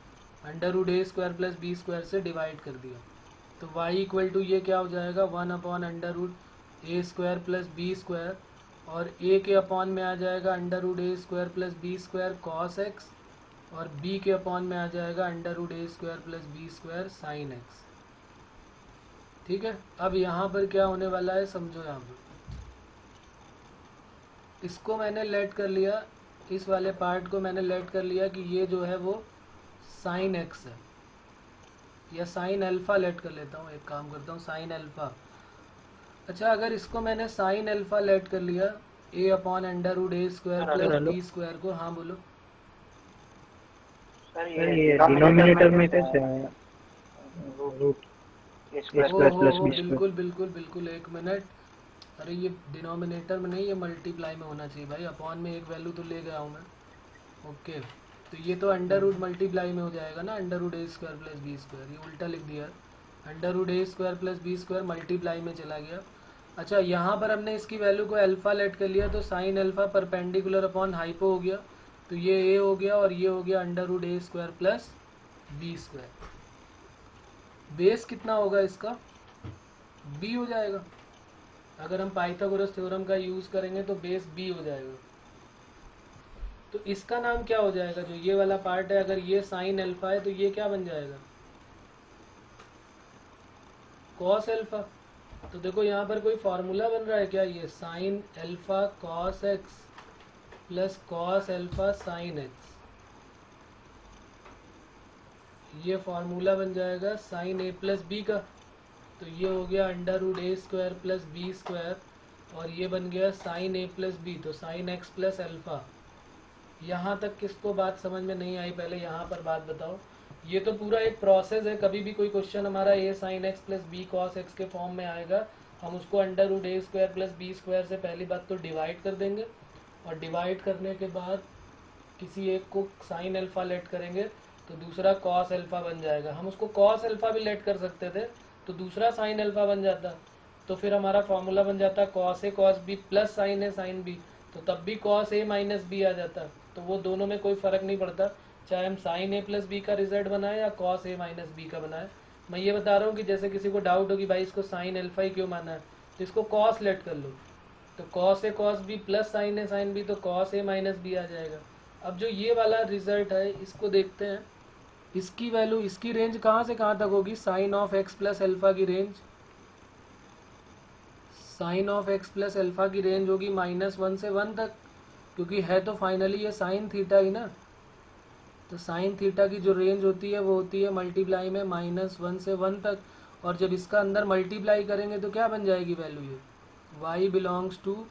under root A square plus B square से डिवाइड कर दिया। तो y इक्वल टू ये क्या हो जाएगा 1 upon under root A square plus B square, और a के अपॉन में आ जाएगा under root A square plus B square cos x, और b के अपॉन में आ जाएगा under root A square plus B square sine x. ठीक है, अब यहाँ पर क्या होने वाला है समझो। यहाँ पर इसको मैंने लेट कर लिया, इस वाले पार्ट को मैंने लेट कर लिया कि ये जो है वो साइन एक्स है, या साइन अल्फ़ा लेट कर लेता हूँ। एक काम करता हूँ साइन अल्फ़ा। अच्छा, अगर इसको मैंने साइन अल्फ़ा लेट कर लिया a upon under root A square plus B square को, हाँ बोलो सर ये डिनोमिनेटर में कैसे आया root A square plus B square? बिल्कुल बिल्कुल बिल्कुल, एक मिनट। अरे ये डिनोमिनेटर में नहीं, ये मल्टीप्लाई में होना चाहिए भाई। अपॉन में एक वैल्यू तो ले गया हूँ मैं। ओके, तो ये तो अंडर रूट मल्टीप्लाई में हो जाएगा ना, under root A square plus B square, ये उल्टा लिख दिया। Under root A square plus B square multiply में चला गया। अच्छा, यहाँ पर हमने इसकी वैल्यू को अल्फ़ा लेट कर लिया, तो sine alpha perpendicular upon hypo हो गया, तो ये ए हो गया और ये हो गया under root A square plus B square. Base कितना होगा इसका, बी हो जाएगा। अगर हम पाइथागोरस थ्योरम का यूज़ करेंगे तो बेस बी हो जाएगा। तो इसका नाम क्या हो जाएगा, जो ये वाला पार्ट है, अगर ये साइन अल्फ़ा है तो ये क्या बन जाएगा कॉस अल्फ़ा। तो देखो यहाँ पर कोई फार्मूला बन रहा है क्या, ये sine alpha cos x plus cos alpha sine x, ये फार्मूला बन जाएगा साइन ए प्लस बी का। तो ये हो गया under root A square plus B square, और ये बन गया साइन ए प्लस बी, तो साइन एक्स प्लस अल्फ़ा। यहाँ तक किसको बात समझ में नहीं आई, पहले यहाँ पर बात बताओ। ये तो पूरा एक प्रोसेस है, कभी भी कोई क्वेश्चन हमारा A sine x plus B cos x के फॉर्म में आएगा, हम उसको under root A square plus B square से पहली बात तो डिवाइड कर देंगे, और डिवाइड करने के बाद किसी एक को साइन अल्फ़ा लेट करेंगे तो दूसरा कॉस अल्फ़ा बन जाएगा। हम उसको कॉस अल्फ़ा भी लेट कर सकते थे तो दूसरा साइन अल्फ़ा बन जाता, तो फिर हमारा फॉर्मूला बन जाता cos A cos B plus sign A sine B, तो तब भी कॉस ए माइनस बी आ जाता। तो वो दोनों में कोई फ़र्क नहीं पड़ता, चाहे हम साइन ए प्लस बी का रिजल्ट बनाए या कॉस ए माइनस बी का बनाए। मैं ये बता रहा हूँ कि जैसे किसी को डाउट हो कि भाई इसको साइन अल्फ़ा ही क्यों माना है, तो इसको कॉस लेट कर लो, तो cos A cos B plus sign A sine B, तो कॉस ए माइनस बी आ जाएगा। अब जो ये वाला रिजल्ट है इसको देखते हैं, इसकी वैल्यू, इसकी रेंज कहाँ से कहाँ तक होगी, sine of x plus alpha की range, sine of x plus alpha की रेंज होगी -1 से 1 तक, क्योंकि है तो फाइनली ये साइन थीटा ही ना। तो साइन थीटा की जो रेंज होती है वो होती है मल्टीप्लाई में -1 से 1 तक, और जब इसका अंदर मल्टीप्लाई करेंगे तो क्या बन जाएगी वैल्यू, ये y बिलोंग्स टू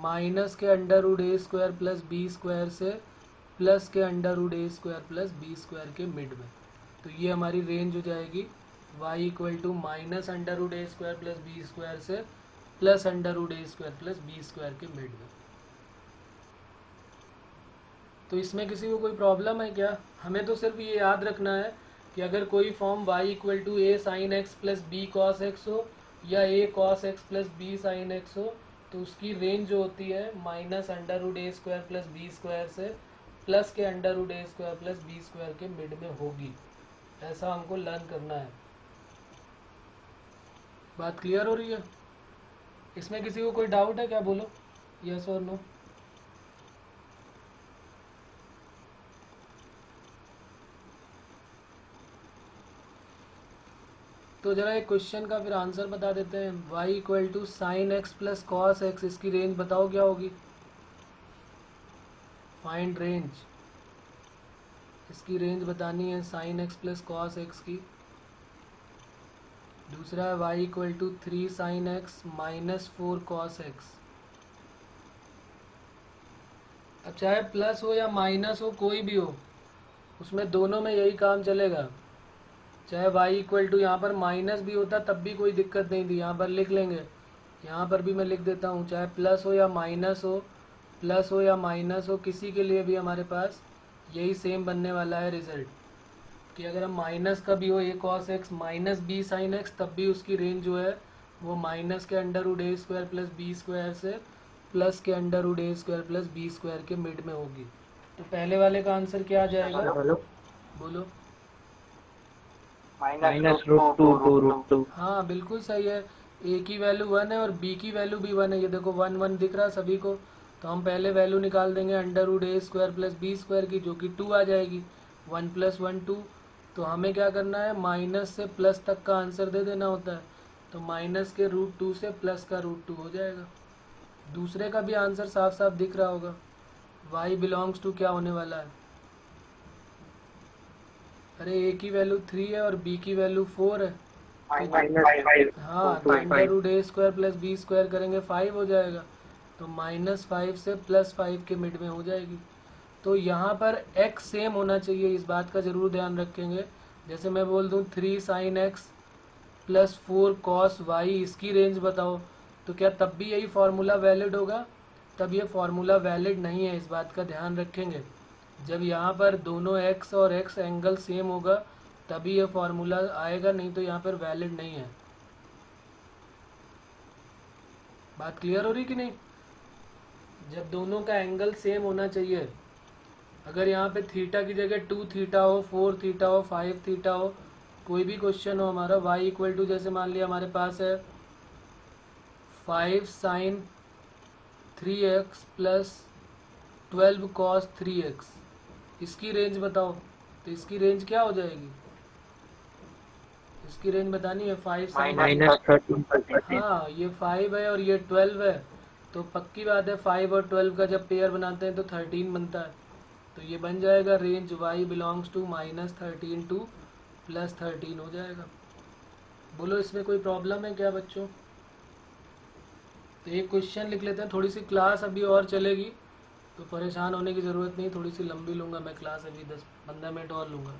माइनस के under root A square plus B square से प्लस के under root A square plus B square के मिड में। तो ये हमारी रेंज हो जाएगी y equal to minus under root A square plus B square से plus under root A square plus B square के मिड में। तो इसमें किसी को कोई प्रॉब्लम है क्या? हमें तो सिर्फ ये याद रखना है कि अगर कोई form y equal to A sine x plus B cos x हो या A cos x plus B sine x हो, तो उसकी रेंज जो होती है minus under root A square plus B square से प्लस के under root A square plus B square के मिड में होगी। ऐसा हमको लर्न करना है। बात क्लियर हो रही है? इसमें किसी को कोई डाउट है क्या, बोलो यस और नो। तो जरा एक क्वेश्चन का फिर आंसर बता देते हैं। y equal to sine x plus cos x, इसकी रेंज बताओ क्या होगी, फाइंड रेंज। इसकी रेंज बतानी है sine x plus cos x की। दूसरा है y equal to 3 sine x minus 4 cos x. अब चाहे प्लस हो या माइनस हो, कोई भी हो, उसमें दोनों में यही काम चलेगा। चाहे y इक्वल टू यहाँ पर माइनस भी होता तब भी कोई दिक्कत नहीं थी, यहाँ पर लिख लेंगे, यहाँ पर भी मैं लिख देता हूँ। चाहे प्लस हो या माइनस हो, प्लस हो या माइनस हो, किसी के लिए भी हमारे पास यही सेम बनने वाला है रिजल्ट। कि अगर हम माइनस का भी हो a cos x minus b sin x, तब भी उसकी रेंज जो है वो माइनस के under root A square plus B square से प्लस के under root A square plus B square के मिड में होगी। तो पहले वाले का आंसर क्या आ जाएगा? हेलो, बोलो। -√2 हाँ बिल्कुल सही है। ए की वैल्यू 1 है और बी की वैल्यू भी 1 है। ये देखो 1 1 दिख रहा है सभी को। तो हम पहले वैल्यू निकाल देंगे under root A square plus B square की, जो कि 2 आ जाएगी। 1 + 1 2। तो हमें क्या करना है, माइनस से प्लस तक का आंसर दे देना होता है। तो माइनस के √2 से प्लस का √2 हो जाएगा। दूसरे का भी आंसर साफ साफ दिख रहा होगा। y बिलोंग्स टू क्या होने वाला है? अरे a की वैल्यू 3 है और b की वैल्यू 4 है। -5 हाँ, तो under root A square plus B square करेंगे 5 हो जाएगा। तो -5 से +5 के मिड में हो जाएगी। तो यहाँ पर x सेम होना चाहिए, इस बात का ज़रूर ध्यान रखेंगे। जैसे मैं बोल दूँ 3 sin x + 4 cos y, इसकी रेंज बताओ, तो क्या तब भी यही फार्मूला वैलिड होगा? तब ये फार्मूला वैलिड नहीं है, इस बात का ध्यान रखेंगे। जब यहाँ पर दोनों x और x एंगल सेम होगा तभी ये फार्मूला आएगा, नहीं तो यहाँ पर वैलिड नहीं है। बात क्लियर हो रही कि नहीं? जब दोनों का एंगल सेम होना चाहिए। अगर यहाँ पे थीटा की जगह 2 थीटा हो, 4 थीटा हो, 5 थीटा हो, कोई भी क्वेश्चन हो हमारा, y = जैसे मान लिया हमारे पास है 5 sin 3x + 12 cos 3x, इसकी रेंज बताओ। तो इसकी रेंज क्या हो जाएगी? इसकी रेंज बतानी है 5 sin -13 हाँ, ये 5 है और ये 12 है। तो पक्की बात है 5 और 12 का जब पेयर बनाते हैं तो 13 बनता है। तो ये बन जाएगा range y belongs to -13 to +13 हो जाएगा। बोलो इसमें कोई प्रॉब्लम है क्या बच्चों? तो एक क्वेश्चन लिख लेते हैं, थोड़ी सी क्लास अभी और चलेगी तो परेशान होने की ज़रूरत नहीं, थोड़ी सी लंबी लूँगा मैं क्लास, अभी 10-15 मिनट और लूँगा।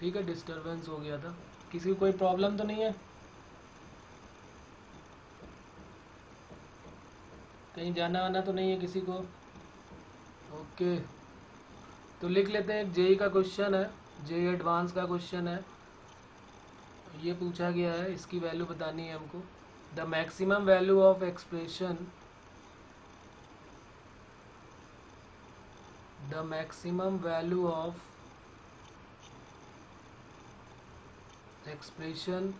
ठीक है, डिस्टरबेंस हो गया था। किसी को कोई प्रॉब्लम तो नहीं है? कहीं जाना आना तो नहीं है किसी को? ओके, तो लिख लेते हैं। एक जेई का क्वेश्चन है, जेई एडवांस का क्वेश्चन है। ये पूछा गया है, इसकी वैल्यू बतानी है हमको। The maximum value of expression, the maximum value of expression,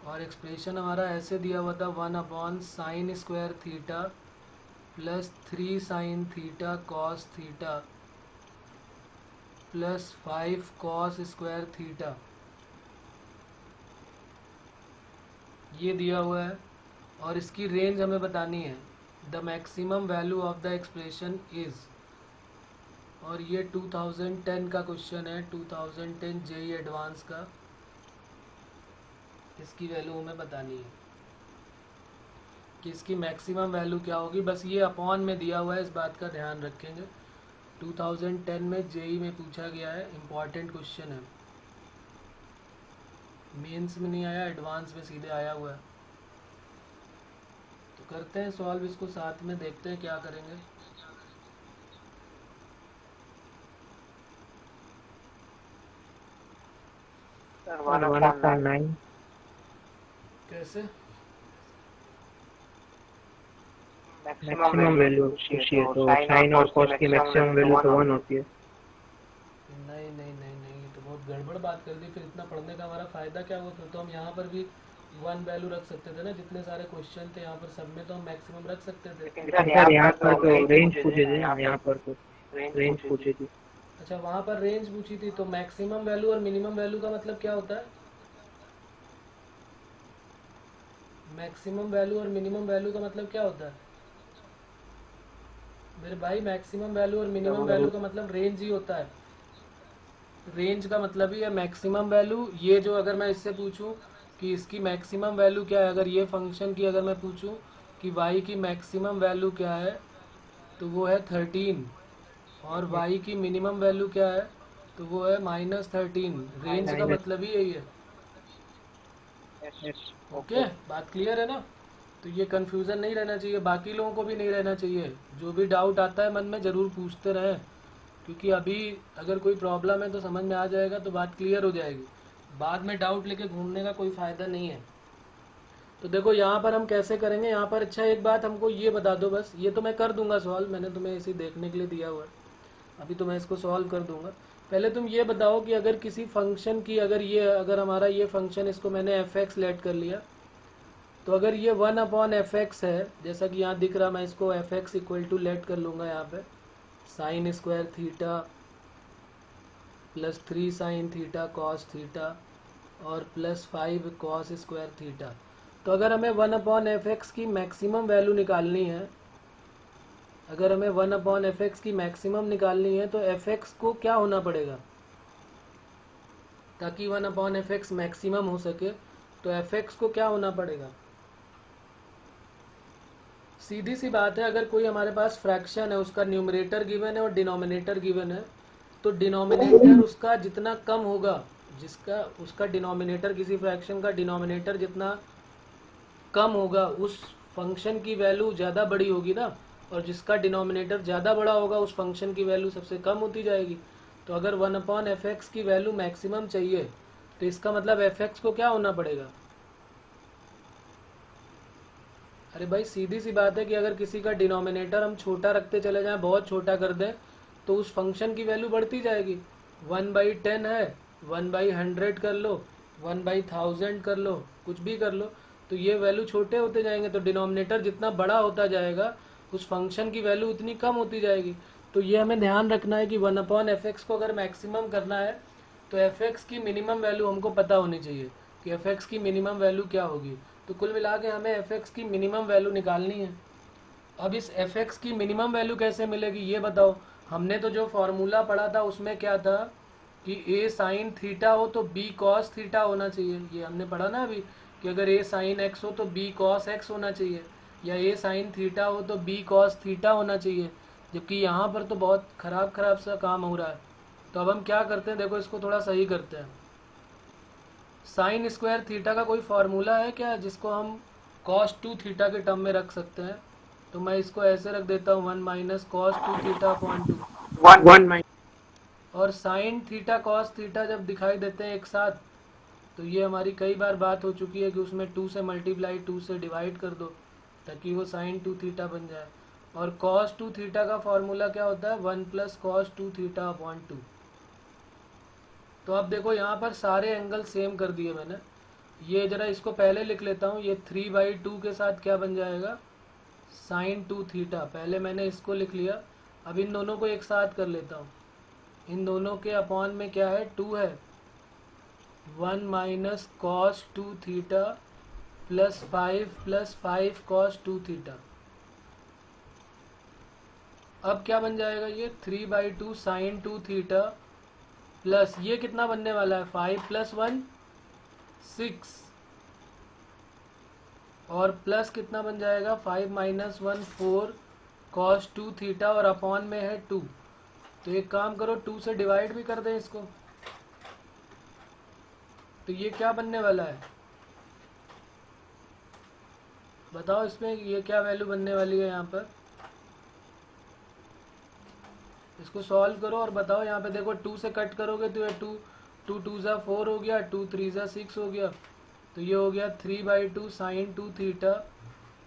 और एक्सप्रेशन हमारा ऐसे दिया हुआ था 1/sin² theta + 3 sin theta cos theta + 5 cos² theta, ये दिया हुआ है। और इसकी रेंज हमें बतानी है। The maximum value of the expression is, और ये 2010 का क्वेश्चन है, 2010 जेई एडवांस का। इसकी वैल्यू हमें बतानी है कि इसकी मैक्सिमम वैल्यू क्या होगी। बस ये अपॉन में दिया हुआ है, इस बात का ध्यान रखेंगे। 2010 में जेई में पूछा गया है, इम्पॉर्टेंट क्वेश्चन है। मेंस में नहीं आया, एडवांस में सीधे आया हुआ है। तो करते हैं सॉल्व इसको, साथ में देखते हैं क्या करेंगे। सर 1/9 कैसे? मैक्सिमम वैल्यू पूछिए, तो साइन और कॉस की मैक्सिमम वैल्यू तो 1 होती है। नहीं नहीं नहीं नहीं, ये तो बहुत गड़बड़ बात कर दी। फिर इतना पढ़ने का हमारा फ़ायदा क्या हुआ? फिर तो हम यहाँ पर भी 1 वैल्यू रख सकते थे ना, जितने सारे क्वेश्चन थे यहाँ पर सब में तो हम मैक्सिमम रख सकते थे। सर यहाँ पर तो रेंज पूछी थी ना, यहाँ पर तो रेंज पूछी थी। अच्छा, वहाँ पर रेंज पूछी थी, तो मैक्सिमम वैल्यू और मिनिमम वैल्यू का मतलब क्या होता है? मैक्सिमम वैल्यू और मिनिमम वैल्यू का मतलब क्या होता है मेरे भाई? मैक्सिमम वैल्यू और मिनिमम वैल्यू का मतलब रेंज ही होता है। रेंज का मतलब ही है मैक्सिमम वैल्यू। ये जो अगर मैं इससे पूछूं कि इसकी मैक्सिमम वैल्यू क्या है, अगर ये फंक्शन की अगर मैं पूछूं कि y की मैक्सिमम वैल्यू क्या है, तो वो है 13, और y की मिनिमम वैल्यू क्या है, तो वो है -13। रेंज का मतलब ही यही है। ओके, बात क्लियर है ना? तो ये कन्फ्यूज़न नहीं रहना चाहिए, बाकी लोगों को भी नहीं रहना चाहिए। जो भी डाउट आता है मन में ज़रूर पूछते रहें, क्योंकि अभी अगर कोई प्रॉब्लम है तो समझ में आ जाएगा तो बात क्लियर हो जाएगी, बाद में डाउट लेके घूमने का कोई फ़ायदा नहीं है। तो देखो यहाँ पर हम कैसे करेंगे, यहाँ पर अच्छा एक बात हमको ये बता दो बस, ये तो मैं कर दूंगा सॉल्व, मैंने तुम्हें इसे देखने के लिए दिया हुआ है, अभी तो मैं इसको सॉल्व कर दूंगा। पहले तुम ये बताओ कि अगर किसी फंक्शन की अगर हमारा ये फंक्शन, इसको मैंने एफ एक्स लेट कर लिया, तो अगर ये 1/f(x) है, जैसा कि यहाँ दिख रहा, मैं इसको f x equal to let कर लूँगा यहाँ पे sine square theta plus 3 sine theta cos theta और प्लस 5 कॉस स्क्वायर थीटा। तो अगर हमें 1/f(x) की मैक्सिमम वैल्यू निकालनी है, अगर हमें 1/f(x) की मैक्सिमम निकालनी है तो f(x) को क्या होना पड़ेगा, ताकि 1/f(x) मैक्सिमम हो सके तो f(x) को क्या होना पड़ेगा। सीधी सी बात है, अगर कोई हमारे पास फ्रैक्शन है, उसका न्यूमरेटर गिवन है और डिनोमिनेटर गिवन है, तो डिनोमिनेटर उसका जितना कम होगा, जिसका उसका डिनोमिनेटर, किसी फ्रैक्शन का डिनोमिनेटर जितना कम होगा उस फंक्शन की वैल्यू ज़्यादा बड़ी होगी ना, और जिसका डिनोमिनेटर ज़्यादा बड़ा होगा उस फंक्शन की वैल्यू सबसे कम होती जाएगी। तो अगर 1/f(x) की वैल्यू मैक्सिमम चाहिए तो इसका मतलब f(x) को क्या होना पड़ेगा। अरे भाई सीधी सी बात है कि अगर किसी का डिनोमिनेटर हम छोटा रखते चले जाएं, बहुत छोटा कर दें, तो उस फंक्शन की वैल्यू बढ़ती जाएगी। 1/10 है, 1/100 कर लो, 1/1000 कर लो, कुछ भी कर लो, तो ये वैल्यू छोटे होते जाएंगे। तो डिनोमिनेटर जितना बड़ा होता जाएगा उस फंक्शन की वैल्यू उतनी कम होती जाएगी। तो ये हमें ध्यान रखना है कि 1/f(x) को अगर मैक्सिमम करना है तो f(x) की मिनिमम वैल्यू हमको पता होनी चाहिए कि f(x) की मिनिमम वैल्यू क्या होगी। तो कुल मिला के हमें f(x) की मिनिमम वैल्यू निकालनी है। अब इस f(x) की मिनिमम वैल्यू कैसे मिलेगी ये बताओ। हमने तो जो फॉर्मूला पढ़ा था उसमें क्या था कि a साइन थीटा हो तो b कॉस थीटा होना चाहिए, ये हमने पढ़ा ना अभी, कि अगर a साइन x हो तो b कॉस x होना चाहिए, या a साइन थीटा हो तो b कॉस थीटा होना चाहिए। जबकि यहाँ पर तो बहुत ख़राब सा काम हो रहा है। तो अब हम क्या करते हैं, देखो इसको थोड़ा सही करते हैं। साइन स्क्वायर थीटा का कोई फार्मूला है क्या जिसको हम कॉस 2 थीटा के टर्म में रख सकते हैं। तो मैं इसको ऐसे रख देता हूँ 1 माइनस कॉस 2 थीटा अपॉन 2। और साइन थीटा कॉस थीटा जब दिखाई देते हैं एक साथ, तो ये हमारी कई बार बात हो चुकी है कि उसमें 2 से मल्टीप्लाई 2 से डिवाइड कर दो ताकि वो साइन 2 थीटा बन जाए। और कॉस 2 थीटा का फॉर्मूला क्या होता है, 1 प्लस कॉस 2 थीटा अपॉन 2। तो अब देखो यहाँ पर सारे एंगल सेम कर दिए मैंने। ये जरा इसको पहले लिख लेता हूँ, ये 3/2 के साथ क्या बन जाएगा, साइन 2 थीटा। पहले मैंने इसको लिख लिया। अब इन दोनों को एक साथ कर लेता हूँ। इन दोनों के अपॉन में क्या है, 2 है, 1 minus cos 2 theta plus 5 cos 2 theta. अब क्या बन जाएगा, ये 3/2 साइन 2 थीटा प्लस ये कितना बनने वाला है, 5 + 1 6, और प्लस कितना बन जाएगा, 5 - 1 4 कॉस 2 थीटा, और अपॉन में है 2। तो एक काम करो, 2 से डिवाइड भी कर दें इसको। तो ये क्या बनने वाला है, बताओ इसमें ये क्या वैल्यू बनने वाली है यहाँ पर। इसको सॉल्व करो और बताओ। यहाँ पे देखो 2 से कट करोगे तो ये 2 2 ज़ा 4 हो गया, 2 3 ज़ा 6 हो गया। तो ये हो गया 3/2 साइन 2 थीटा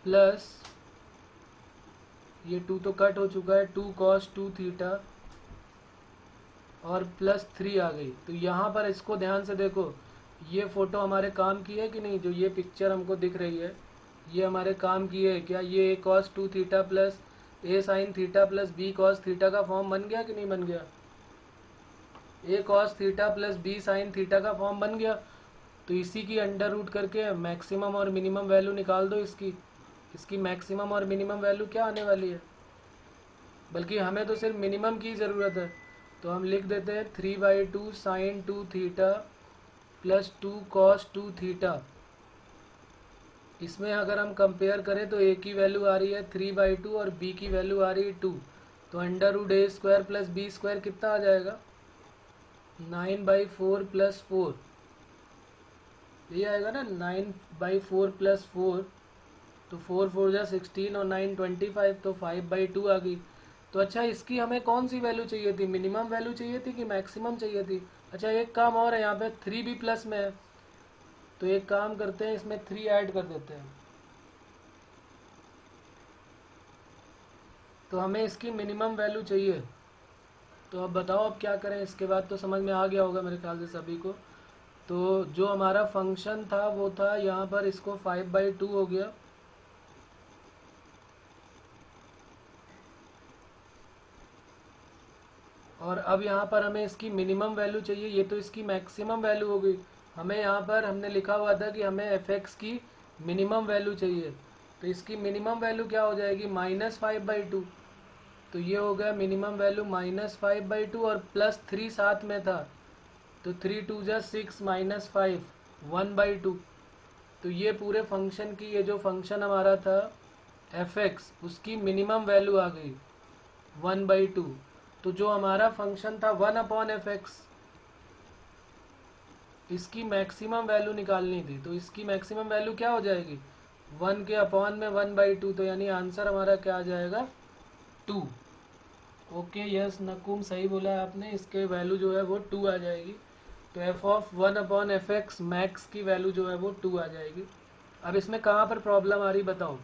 प्लस ये 2 तो कट हो चुका है, 2 कॉस 2 थीटा और प्लस 3 आ गई। तो यहाँ पर इसको ध्यान से देखो, ये फ़ोटो हमारे काम की है कि नहीं, जो ये पिक्चर हमको दिख रही है ये हमारे काम की है क्या। ये a cos 2 theta plus a sine theta plus b cos theta का फॉर्म बन गया कि नहीं बन गया। a cos theta plus b sine theta का फॉर्म बन गया। तो इसी की अंडर रूट करके मैक्सिमम और मिनिमम वैल्यू निकाल दो। इसकी मैक्सिमम और मिनिमम वैल्यू क्या आने वाली है, बल्कि हमें तो सिर्फ मिनिमम की ज़रूरत है। तो हम लिख देते हैं 3/2 sine 2 theta plus 2 cos 2 theta. इसमें अगर हम कंपेयर करें तो a की वैल्यू आ रही है 3/2 और b की वैल्यू आ रही है 2। तो √a² प्लस b² कितना आ जाएगा, 9/4 प्लस 4। ये आएगा ना 9/4 प्लस 4। तो 4 4 जा 16 और 9 25, तो 5/2 आ गई। तो अच्छा, इसकी हमें कौन सी वैल्यू चाहिए थी, मिनिमम वैल्यू चाहिए थी कि मैक्सिमम चाहिए थी। अच्छा, एक काम और है, यहाँ पे 3 भी प्लस में है, तो एक काम करते हैं, इसमें 3 ऐड कर देते हैं। तो हमें इसकी मिनिमम वैल्यू चाहिए। तो अब बताओ अब क्या करें, इसके बाद तो समझ में आ गया होगा मेरे ख्याल से सभी को। तो जो हमारा फंक्शन था वो था यहाँ पर, इसको 5/2 हो गया, और अब यहाँ पर हमें इसकी मिनिमम वैल्यू चाहिए। ये तो इसकी मैक्सिमम वैल्यू हो गई। हमें यहाँ पर हमने लिखा हुआ था कि हमें f(x) की मिनिमम वैल्यू चाहिए, तो इसकी मिनिमम वैल्यू क्या हो जाएगी, -5/2। तो ये हो गया मिनिमम वैल्यू -5/2, और +3 साथ में था, तो 3 2 जा 6 -5 1/2। तो ये पूरे फंक्शन की, ये जो फंक्शन हमारा था f(x), उसकी मिनिमम वैल्यू आ गई 1/2। तो जो हमारा फंक्शन था 1/f(x), इसकी मैक्सिमम वैल्यू निकालनी थी, तो इसकी मैक्सिमम वैल्यू क्या हो जाएगी, 1 के अपॉन में 1/2। तो यानी आंसर हमारा क्या आ जाएगा, 2। ओके, यस नकुम, सही बोला है आपने, इसके वैल्यू जो है वो 2 आ जाएगी। तो f(1/f(x) मैक्स की वैल्यू जो है वो 2 आ जाएगी। अब इसमें कहाँ पर प्रॉब्लम आ रही बताओ।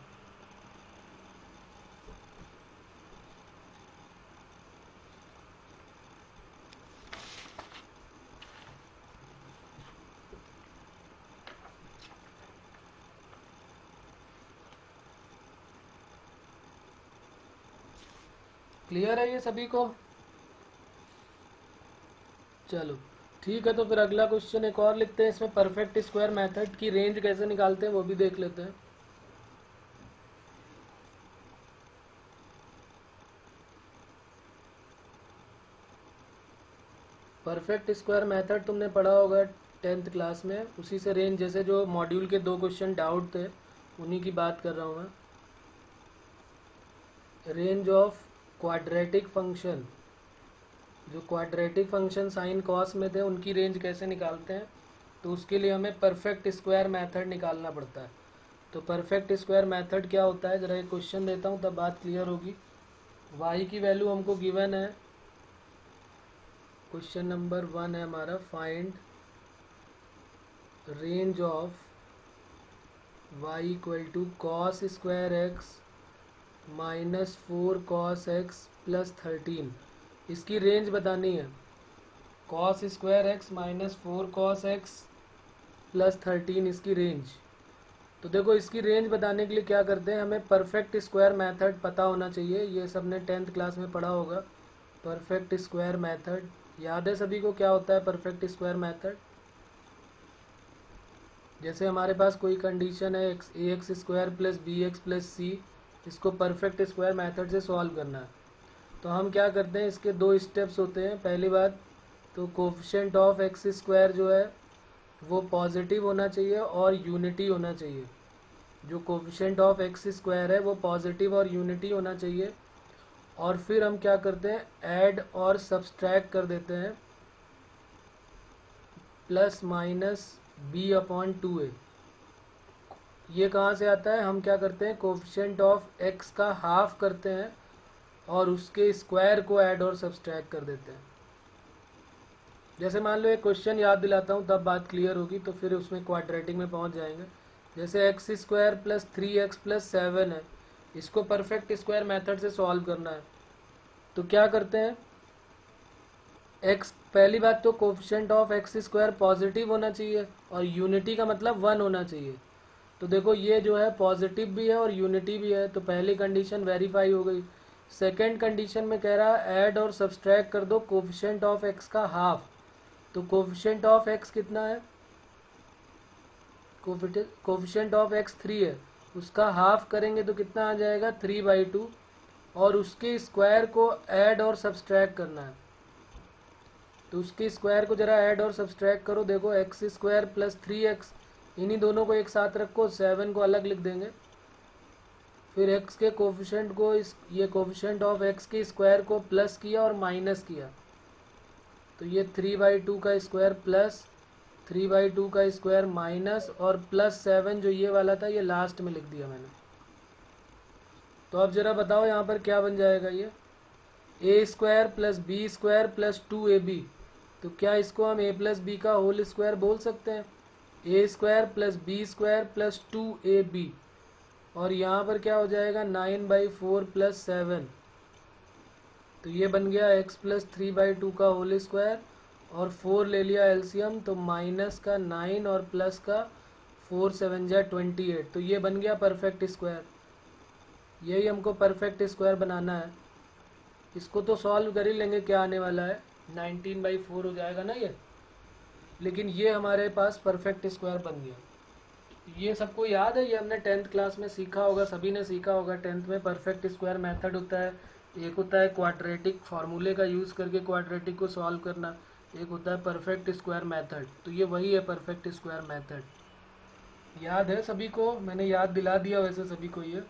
क्लियर है ये सभी को। चलो ठीक है, तो फिर अगला क्वेश्चन एक और लिखते हैं। इसमें परफेक्ट स्क्वायर मेथड की रेंज कैसे निकालते हैं वो भी देख लेते हैं। परफेक्ट स्क्वायर मेथड तुमने पढ़ा होगा 10th क्लास में, उसी से रेंज, जैसे जो मॉड्यूल के 2 क्वेश्चन डाउट थे उन्हीं की बात कर रहा हूँ मैं। रेंज ऑफ क्वाड्रेटिक फंक्शन, जो क्वाड्रेटिक फंक्शन साइन कॉस में थे उनकी रेंज कैसे निकालते हैं, तो उसके लिए हमें परफेक्ट स्क्वायर मेथड निकालना पड़ता है। तो परफेक्ट स्क्वायर मेथड क्या होता है, ज़रा एक क्वेश्चन देता हूँ तब बात क्लियर होगी। y की वैल्यू हमको गिवन है, क्वेश्चन नंबर 1 है हमारा, find range of y = cos square x -4 cos x + 13। इसकी रेंज बतानी है, cos square x -4 cos x + 13 इसकी रेंज। तो देखो इसकी रेंज बताने के लिए क्या करते हैं, हमें परफेक्ट स्क्वायर मेथड पता होना चाहिए। ये सबने 10th क्लास में पढ़ा होगा। परफेक्ट स्क्वायर मेथड याद है सभी को, क्या होता है परफेक्ट स्क्वायर मेथड। जैसे हमारे पास कोई कंडीशन है ax² + bx + c, इसको परफेक्ट स्क्वायर मेथड से सॉल्व करना है। तो हम क्या करते हैं, इसके 2 स्टेप्स होते हैं। पहली बात तो कोफिशिएंट ऑफ x² जो है वो पॉजिटिव होना चाहिए और यूनिटी होना चाहिए। जो कोफिशिएंट ऑफ x² है वो पॉजिटिव और यूनिटी होना चाहिए। और फिर हम क्या करते हैं, ऐड और सब्सट्रैक्ट कर देते हैं, ±b/2a। ये कहाँ से आता है, हम क्या करते हैं, कोफिशिएंट ऑफ x का हाफ करते हैं और उसके स्क्वायर को ऐड और सब्सट्रैक्ट कर देते हैं। जैसे मान लो एक क्वेश्चन याद दिलाता हूँ तब बात क्लियर होगी, तो फिर उसमें क्वाड्रेटिक में पहुँच जाएंगे। जैसे x² + 3x + 7 है, इसको परफेक्ट स्क्वायर मेथड से सॉल्व करना है। तो क्या करते हैं, x, पहली बात तो कोफिशिएंट ऑफ x² पॉजिटिव होना चाहिए और यूनिटी का मतलब 1 होना चाहिए। तो देखो ये जो है पॉजिटिव भी है और यूनिटी भी है, तो पहली कंडीशन वेरीफाई हो गई। सेकंड कंडीशन में कह रहा है ऐड और सब्सट्रैक्ट कर दो कोफिशिएंट ऑफ x का हाफ। तो कोफिशिएंट ऑफ x कितना है, कोफिशिएंट ऑफ x 3 है, उसका हाफ करेंगे तो कितना आ जाएगा 3/2, और उसके स्क्वायर को ऐड और सब्सट्रैक्ट करना है। तो उसके स्क्वायर को जरा ऐड और सब्सट्रैक्ट करो, देखो x² + 3x, इन्हीं दोनों को एक साथ रखो, 7 को अलग लिख देंगे। फिर x के कोफिशिएंट को ये कोफिशिएंट ऑफ x के स्क्वायर को प्लस किया और माइनस किया, तो ये 3/2 का स्क्वायर प्लस 3/2 का स्क्वायर माइनस और +7 जो ये वाला था ये लास्ट में लिख दिया मैंने। तो अब जरा बताओ यहाँ पर क्या बन जाएगा, ये A square plus B square plus 2ab। तो क्या इसको हम ए प्लस बी का होल स्क्वायर बोल सकते हैं? A square plus B square plus 2ab। और यहाँ पर क्या हो जाएगा 9/4 प्लस 7। तो ये बन गया x प्लस 3/2 का होल स्क्वायर और 4 ले लिया एलसीएम, तो माइनस का 9 और प्लस का 4 7 जा 28। तो ये बन गया परफेक्ट स्क्वायर। यही हमको परफेक्ट स्क्वायर बनाना है। इसको तो सॉल्व कर ही लेंगे, क्या आने वाला है 19/4 हो जाएगा ना ये। लेकिन ये हमारे पास परफेक्ट स्क्वायर बन गया। ये सबको याद है, ये हमने 10th क्लास में सीखा होगा, सभी ने सीखा होगा 10th में। परफेक्ट स्क्वायर मेथड होता है, एक होता है क्वाड्रेटिक फार्मूले का यूज़ करके क्वाड्रेटिक को सॉल्व करना, एक होता है परफेक्ट स्क्वायर मेथड। तो ये वही है परफेक्ट स्क्वायर मेथड। याद है सभी को? मैंने याद दिला दिया वैसे सभी को। ये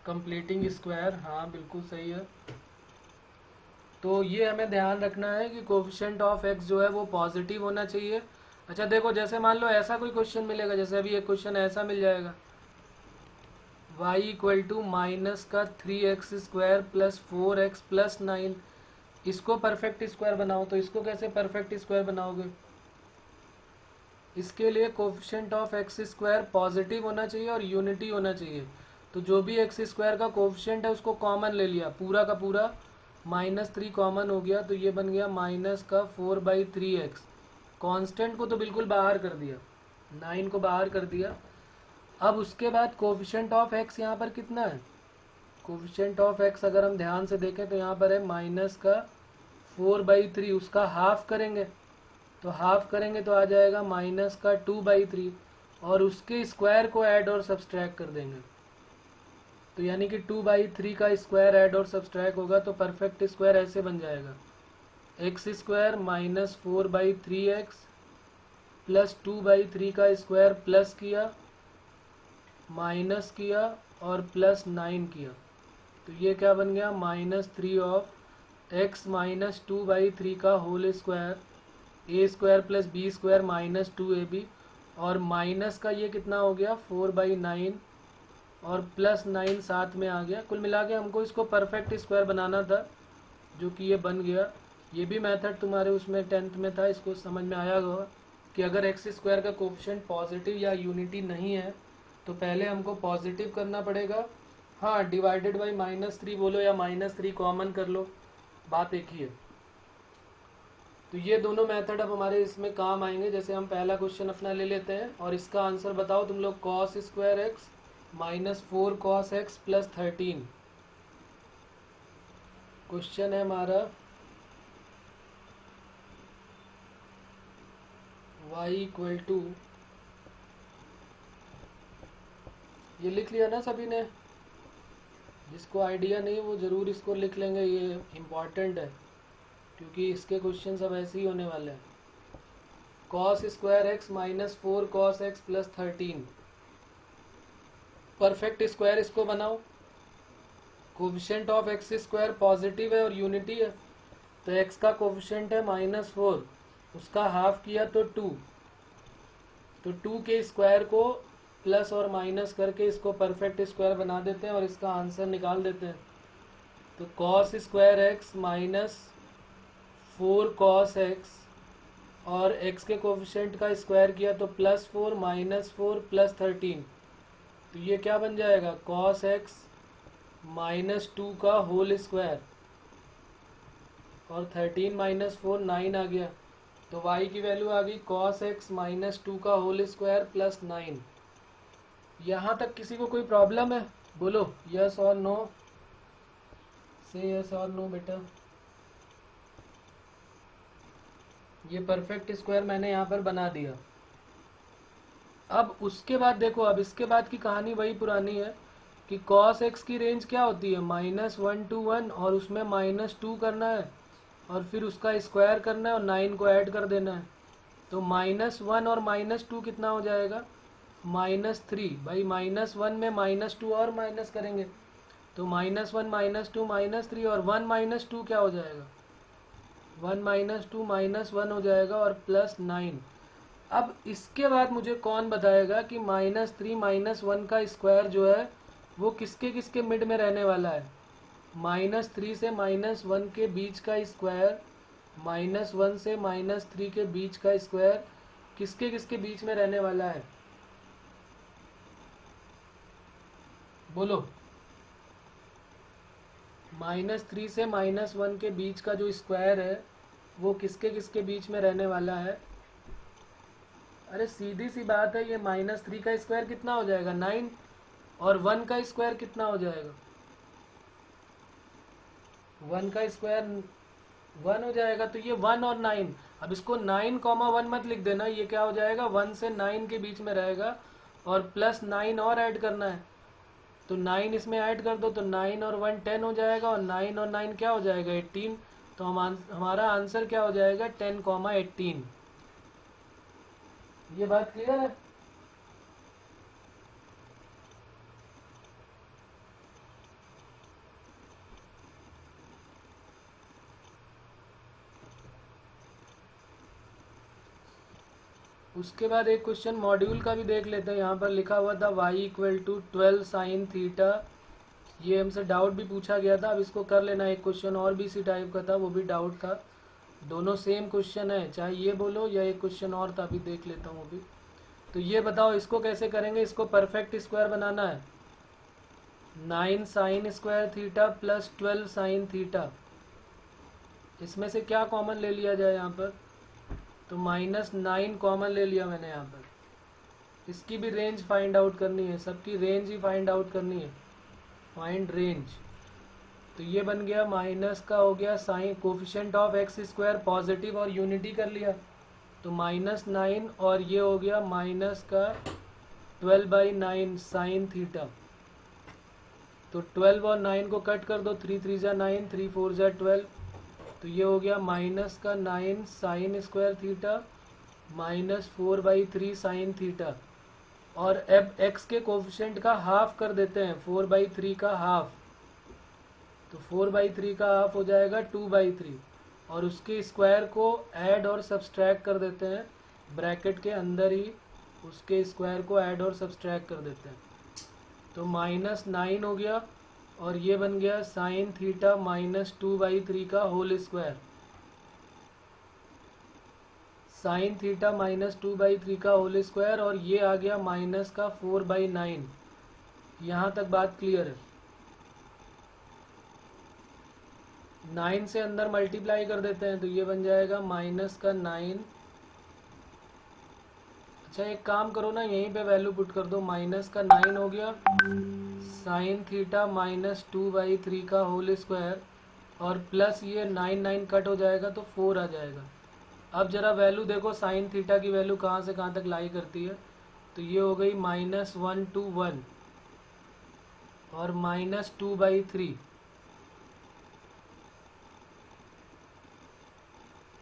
कंप्लीटिंग स्क्वायर, हाँ बिल्कुल सही है। तो ये हमें ध्यान रखना है कि कोफिशिएंट ऑफ एक्स जो है वो पॉजिटिव होना चाहिए। अच्छा देखो, जैसे मान लो ऐसा कोई क्वेश्चन मिलेगा, जैसे अभी एक क्वेश्चन ऐसा मिल जाएगा y इक्वल टू माइनस का 3x² प्लस 4x प्लस 9। इसको परफेक्ट स्क्वायर बनाओ। तो इसको कैसे परफेक्ट स्क्वायर बनाओगे? इसके लिए कोफिशिएंट ऑफ x² पॉजिटिव होना चाहिए और यूनिटी होना चाहिए। तो जो भी x² का कोफिशिएंट है उसको कॉमन ले लिया, पूरा का पूरा -3 कॉमन हो गया। तो ये बन गया माइनस का 4/3x। कांस्टेंट को तो बिल्कुल बाहर कर दिया, 9 को बाहर कर दिया। अब उसके बाद कोफिशिएंट ऑफ x यहाँ पर कितना है? कोफिशिएंट ऑफ x अगर हम ध्यान से देखें तो यहाँ पर है माइनस का 4/3, उसका हाफ करेंगे तो हाफ करेंगे तो आ जाएगा माइनस का 2/3 और उसके स्क्वायर को ऐड और सब्सट्रैक्ट कर देंगे। तो यानी कि 2/3 का स्क्वायर ऐड और सब्सट्रैक्ट होगा तो परफेक्ट स्क्वायर ऐसे बन जाएगा x² माइनस 4/3x प्लस 2/3 का स्क्वायर प्लस किया माइनस किया और प्लस 9 किया। तो ये क्या बन गया -3 ऑफ x माइनस 2/3 का whole square a² plus b² minus 2ab। और माइनस का ये कितना हो गया 4/9 और प्लस 9 साथ में आ गया। कुल मिला के हमको इसको परफेक्ट स्क्वायर बनाना था, जो कि ये बन गया। ये भी मेथड तुम्हारे उसमें 10th में था, इसको समझ में आया होगा कि अगर x² का कोफिशिएंट पॉजिटिव या यूनिटी नहीं है तो पहले हमको पॉजिटिव करना पड़ेगा। हाँ, डिवाइडेड बाई -3 बोलो या -3 कॉमन कर लो, बात एक ही है। तो ये दोनों मेथड अब हमारे इसमें काम आएंगे। जैसे हम पहला क्वेश्चन अपना ले लेते हैं और इसका आंसर बताओ तुम लोग। cos² minus 4 cos x plus 13 question है हमारा। y इक्वल टू, ये लिख लिया ना सभी ने? जिसको आइडिया नहीं वो ज़रूर इसको लिख लेंगे, ये इम्पॉर्टेंट है क्योंकि इसके क्वेश्चन सब ऐसे ही होने वाले हैं। cos² x minus 4 cos x plus 13 perfect square इसको बनाओ। कोफिशिएंट ऑफ x² पॉजिटिव है और यूनिटी है, तो x का कोफिशिएंट है -4, उसका हाफ किया तो 2। तो 2 के स्क्वायर को प्लस और माइनस करके इसको परफेक्ट स्क्वायर बना देते हैं और इसका आंसर निकाल देते हैं। तो cos² x minus 4 cos x और x के कोफिशिएंट का स्क्वायर किया तो +4 -4 प्लस 13। तो ये क्या बन जाएगा cos x माइनस 2 का होल स्क्वायर और 13 - 4 9 आ गया। तो y की वैल्यू आ गई cos x माइनस 2 का होल स्क्वायर प्लस 9। यहाँ तक किसी को कोई प्रॉब्लम है? बोलो यस और नो, से यस और नो बेटा। ये परफेक्ट स्क्वायर मैंने यहाँ पर बना दिया। अब उसके बाद देखो, अब इसके बाद की कहानी वही पुरानी है कि cos x की रेंज क्या होती है -1 to 1 और उसमें -2 करना है और फिर उसका स्क्वायर करना है और 9 को ऐड कर देना है। तो -1 और -2 कितना हो जाएगा -3। भाई -1 में -2 और माइनस करेंगे तो -1 -2 -3 और 1 - 2 क्या हो जाएगा 1 - 2 -1 हो जाएगा और प्लस 9। अब इसके बाद मुझे कौन बताएगा कि -3 - 1 का स्क्वायर जो है वो किसके किसके मिड में रहने वाला है? -3 से -1 के बीच का स्क्वायर, -1 से -3 के बीच का स्क्वायर किसके किसके बीच में रहने वाला है? बोलो। -3 से -1 के बीच का जो स्क्वायर है वो किसके किसके बीच में रहने वाला है? अरे सीधी सी बात है, ये -3 का स्क्वायर कितना हो जाएगा? 9, और 1 का स्क्वायर कितना हो जाएगा? 1 का स्क्वायर 1 हो जाएगा। तो ये 1 और 9, अब इसको 9,1 मत लिख देना, ये क्या हो जाएगा? 1 से 9 के बीच में रहेगा, और प्लस 9 और ऐड करना है, तो 9 इसमें ऐड कर दो, तो 9 और 1 10 हो जाएगा, और 9 और 9 क्या हो जाएगा? 18। तो हमारा आंसर क्या हो जाएगा? 10,18। ये बात क्लियर है? उसके बाद एक क्वेश्चन मॉड्यूल का भी देख लेते हैं। यहाँ पर लिखा हुआ था y = 12 sin थीटा, ये हमसे डाउट भी पूछा गया था। अब इसको कर लेना। एक क्वेश्चन और भी इसी टाइप का था, वो भी डाउट था। दोनों सेम क्वेश्चन है, चाहे ये बोलो या एक क्वेश्चन और था, अभी देख लेता हूँ। अभी तो ये बताओ इसको कैसे करेंगे? इसको परफेक्ट स्क्वायर बनाना है। 9 sin square theta plus 12 sin theta, इसमें से क्या कॉमन ले लिया जाए यहाँ पर? तो -9 कॉमन ले लिया मैंने यहाँ पर। इसकी भी रेंज फाइंड आउट करनी है, सबकी रेंज ही फाइंड आउट करनी है, फाइंड रेंज। तो ये बन गया माइनस का हो गया sign coefficient of x square positive और यूनिटी कर लिया, तो -9, और ये हो गया माइनस का 12/9 साइन थीटा। तो 12 और 9 को कट कर दो, 3 3 जा 9, 3 4 जा 12, तो ये हो गया माइनस का 9 sign square theta -4/3 sine theta. और अब x के कोफिशिएंट का हाफ कर देते हैं, 4/3 का हाफ, तो 4/3 का हाफ हो जाएगा 2/3, और उसके स्क्वायर को ऐड और सब्सट्रैक्ट कर देते हैं, ब्रैकेट के अंदर ही उसके स्क्वायर को ऐड और सब्सट्रैक्ट कर देते हैं। तो -9 हो गया, और ये बन गया साइन थीटा -2/3 का होल स्क्वायर। साइन थीटा -2/3 का होल स्क्वायर, और ये आ गया माइनस का 4/9। यहाँ तक बात क्लियर है? 9 से अंदर मल्टीप्लाई कर देते हैं, तो ये बन जाएगा माइनस का 9। अच्छा एक काम करो ना, यहीं पे वैल्यू पुट कर दो, माइनस का 9 हो गया साइन थीटा -2/3 का होल स्क्वायर, और प्लस ये 9 कट हो जाएगा तो 4 आ जाएगा। अब जरा वैल्यू देखो साइन थीटा की वैल्यू कहाँ से कहाँ तक लाई करती है। तो ये हो गई -1 to 1 और -2/3,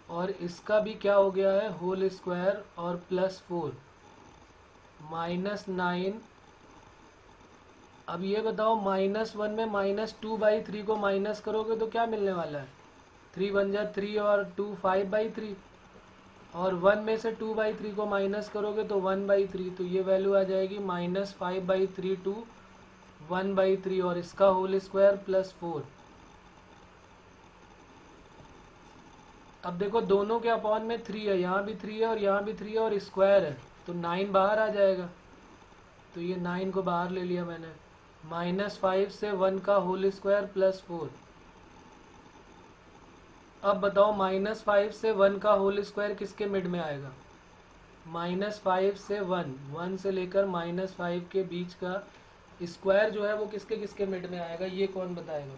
और इसका भी क्या हो गया है? होल स्क्वायर और +4 -9। अब ये बताओ -1 में -2/3 को माइनस करोगे तो क्या मिलने वाला है? 3 1 जा 3 और 2 5/3, और 1 में से 2/3 को माइनस करोगे तो 1/3, तो ये वैल्यू आ जाएगी -5/3 to 1/3, और इसका होल स्क्वायर +4। अब देखो दोनों के अपॉन में 3 है, यहाँ भी 3 है और यहाँ भी 3 है, और स्क्वायर है, तो 9 बाहर आ जाएगा। तो ये 9 को बाहर ले लिया मैंने। -5 से 1 का होल स्क्वायर +4। अब बताओ -5 से 1 का होल स्क्वायर किसके मिड में आएगा? -5 से 1 से लेकर -5 के बीच का स्क्वायर जो है वो किसके किसके मिड में आएगा? ये कौन बताएगा?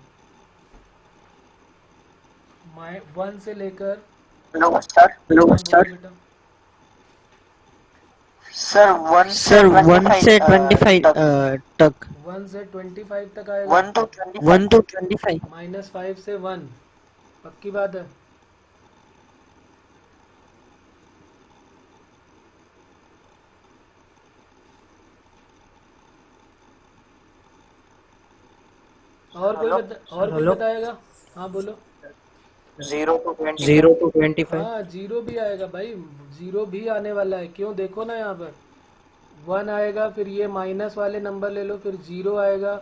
1 से लेकर नमस्कार बेटा सर 1 से 25 तक 1 से 25 तक आएगा। 1 to 25 -5 से 1, पक्की बात है? और कोई बताएगा? हाँ बोलो। 0 to 25 हाँ 0 भी आएगा भाई, 0 भी आने वाला है। क्यों? देखो ना यहाँ पर 1 आएगा, फिर ये माइनस वाले नंबर ले लो, फिर 0 आएगा,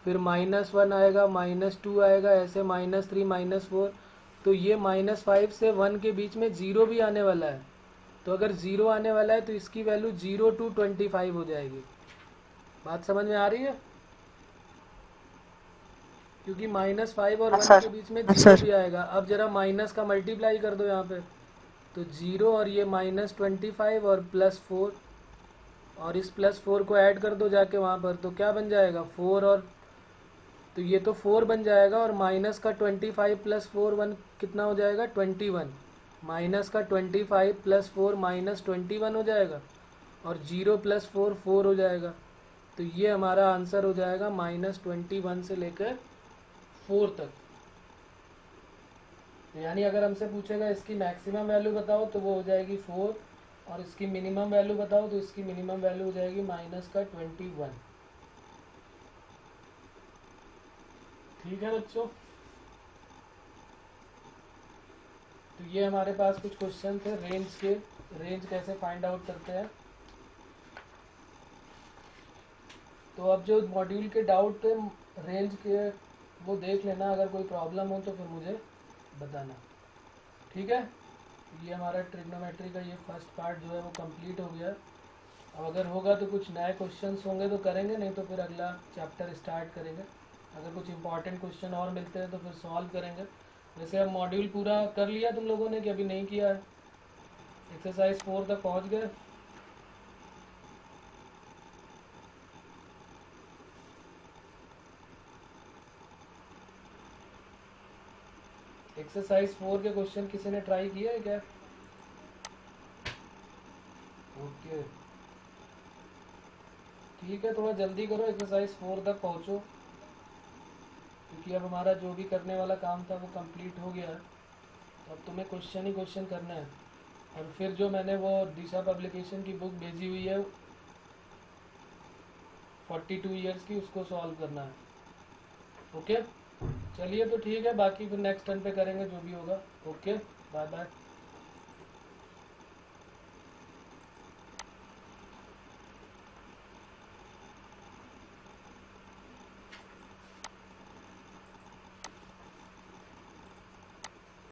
फिर -1 आएगा, -2 आएगा, ऐसे -3 -4। तो ये -5 से 1 के बीच में 0 भी आने वाला है। तो अगर 0 आने वाला है तो इसकी वैल्यू 0 to 25 हो जाएगी। बात समझ में आ रही है? क्योंकि -5 और 1 के बीच में 0 भी आएगा। अब जरा माइनस का मल्टीप्लाई कर दो यहाँ पे, तो 0 और ये -25 और +4, और इस +4 को ऐड कर दो जाके वहाँ पर, तो क्या बन जाएगा 4, और तो ये तो 4 बन जाएगा, और माइनस का 25 + 4 1 कितना हो जाएगा 21। माइनस का 25 + 4 -21 हो जाएगा, और 0 + 4 4 हो जाएगा। तो ये हमारा आंसर हो जाएगा -21 से लेकर 4 तक। यानी अगर हमसे पूछेगा इसकी मैक्सिमम वैल्यू बताओ तो वो हो जाएगी 4, और इसकी मिनिमम वैल्यू बताओ तो इसकी मिनिमम वैल्यू हो जाएगी -21। ठीक है बच्चों, तो ये हमारे पास कुछ क्वेश्चन थे रेंज के। रेंज कैसे फाइंड आउट करते हैं। तो अब जो मॉड्यूल के डाउट थे रेंज के वो देख लेना, अगर कोई प्रॉब्लम हो तो फिर मुझे बताना। ठीक है, ये हमारा ट्रिग्नोमेट्री का ये फर्स्ट पार्ट जो है वो कंप्लीट हो गया। अब अगर होगा तो कुछ नए क्वेश्चंस होंगे तो करेंगे, नहीं तो फिर अगला चैप्टर स्टार्ट करेंगे। अगर कुछ इंपॉर्टेंट क्वेश्चन और मिलते हैं तो फिर सॉल्व करेंगे। वैसे अब मॉड्यूल पूरा कर लिया तुम लोगों ने कि अभी नहीं किया है? एक्सरसाइज 4 तक पहुँच गए? एक्सरसाइज 4 के क्वेश्चन किसी ने ट्राई किया है क्या? ओके ठीक है, थोड़ा जल्दी करो, एक्सरसाइज 4 तक पहुँचो, क्योंकि अब हमारा जो भी करने वाला काम था वो कंप्लीट हो गया है। तो अब तुम्हें क्वेश्चन ही क्वेश्चन करना है, और फिर जो मैंने वो दिशा पब्लिकेशन की बुक भेजी हुई है 42 ईयर्स की, उसको सॉल्व करना है। ओके चलिए, तो ठीक है, बाकी फिर नेक्स्ट टर्न पे करेंगे जो भी होगा। Okay bye bye.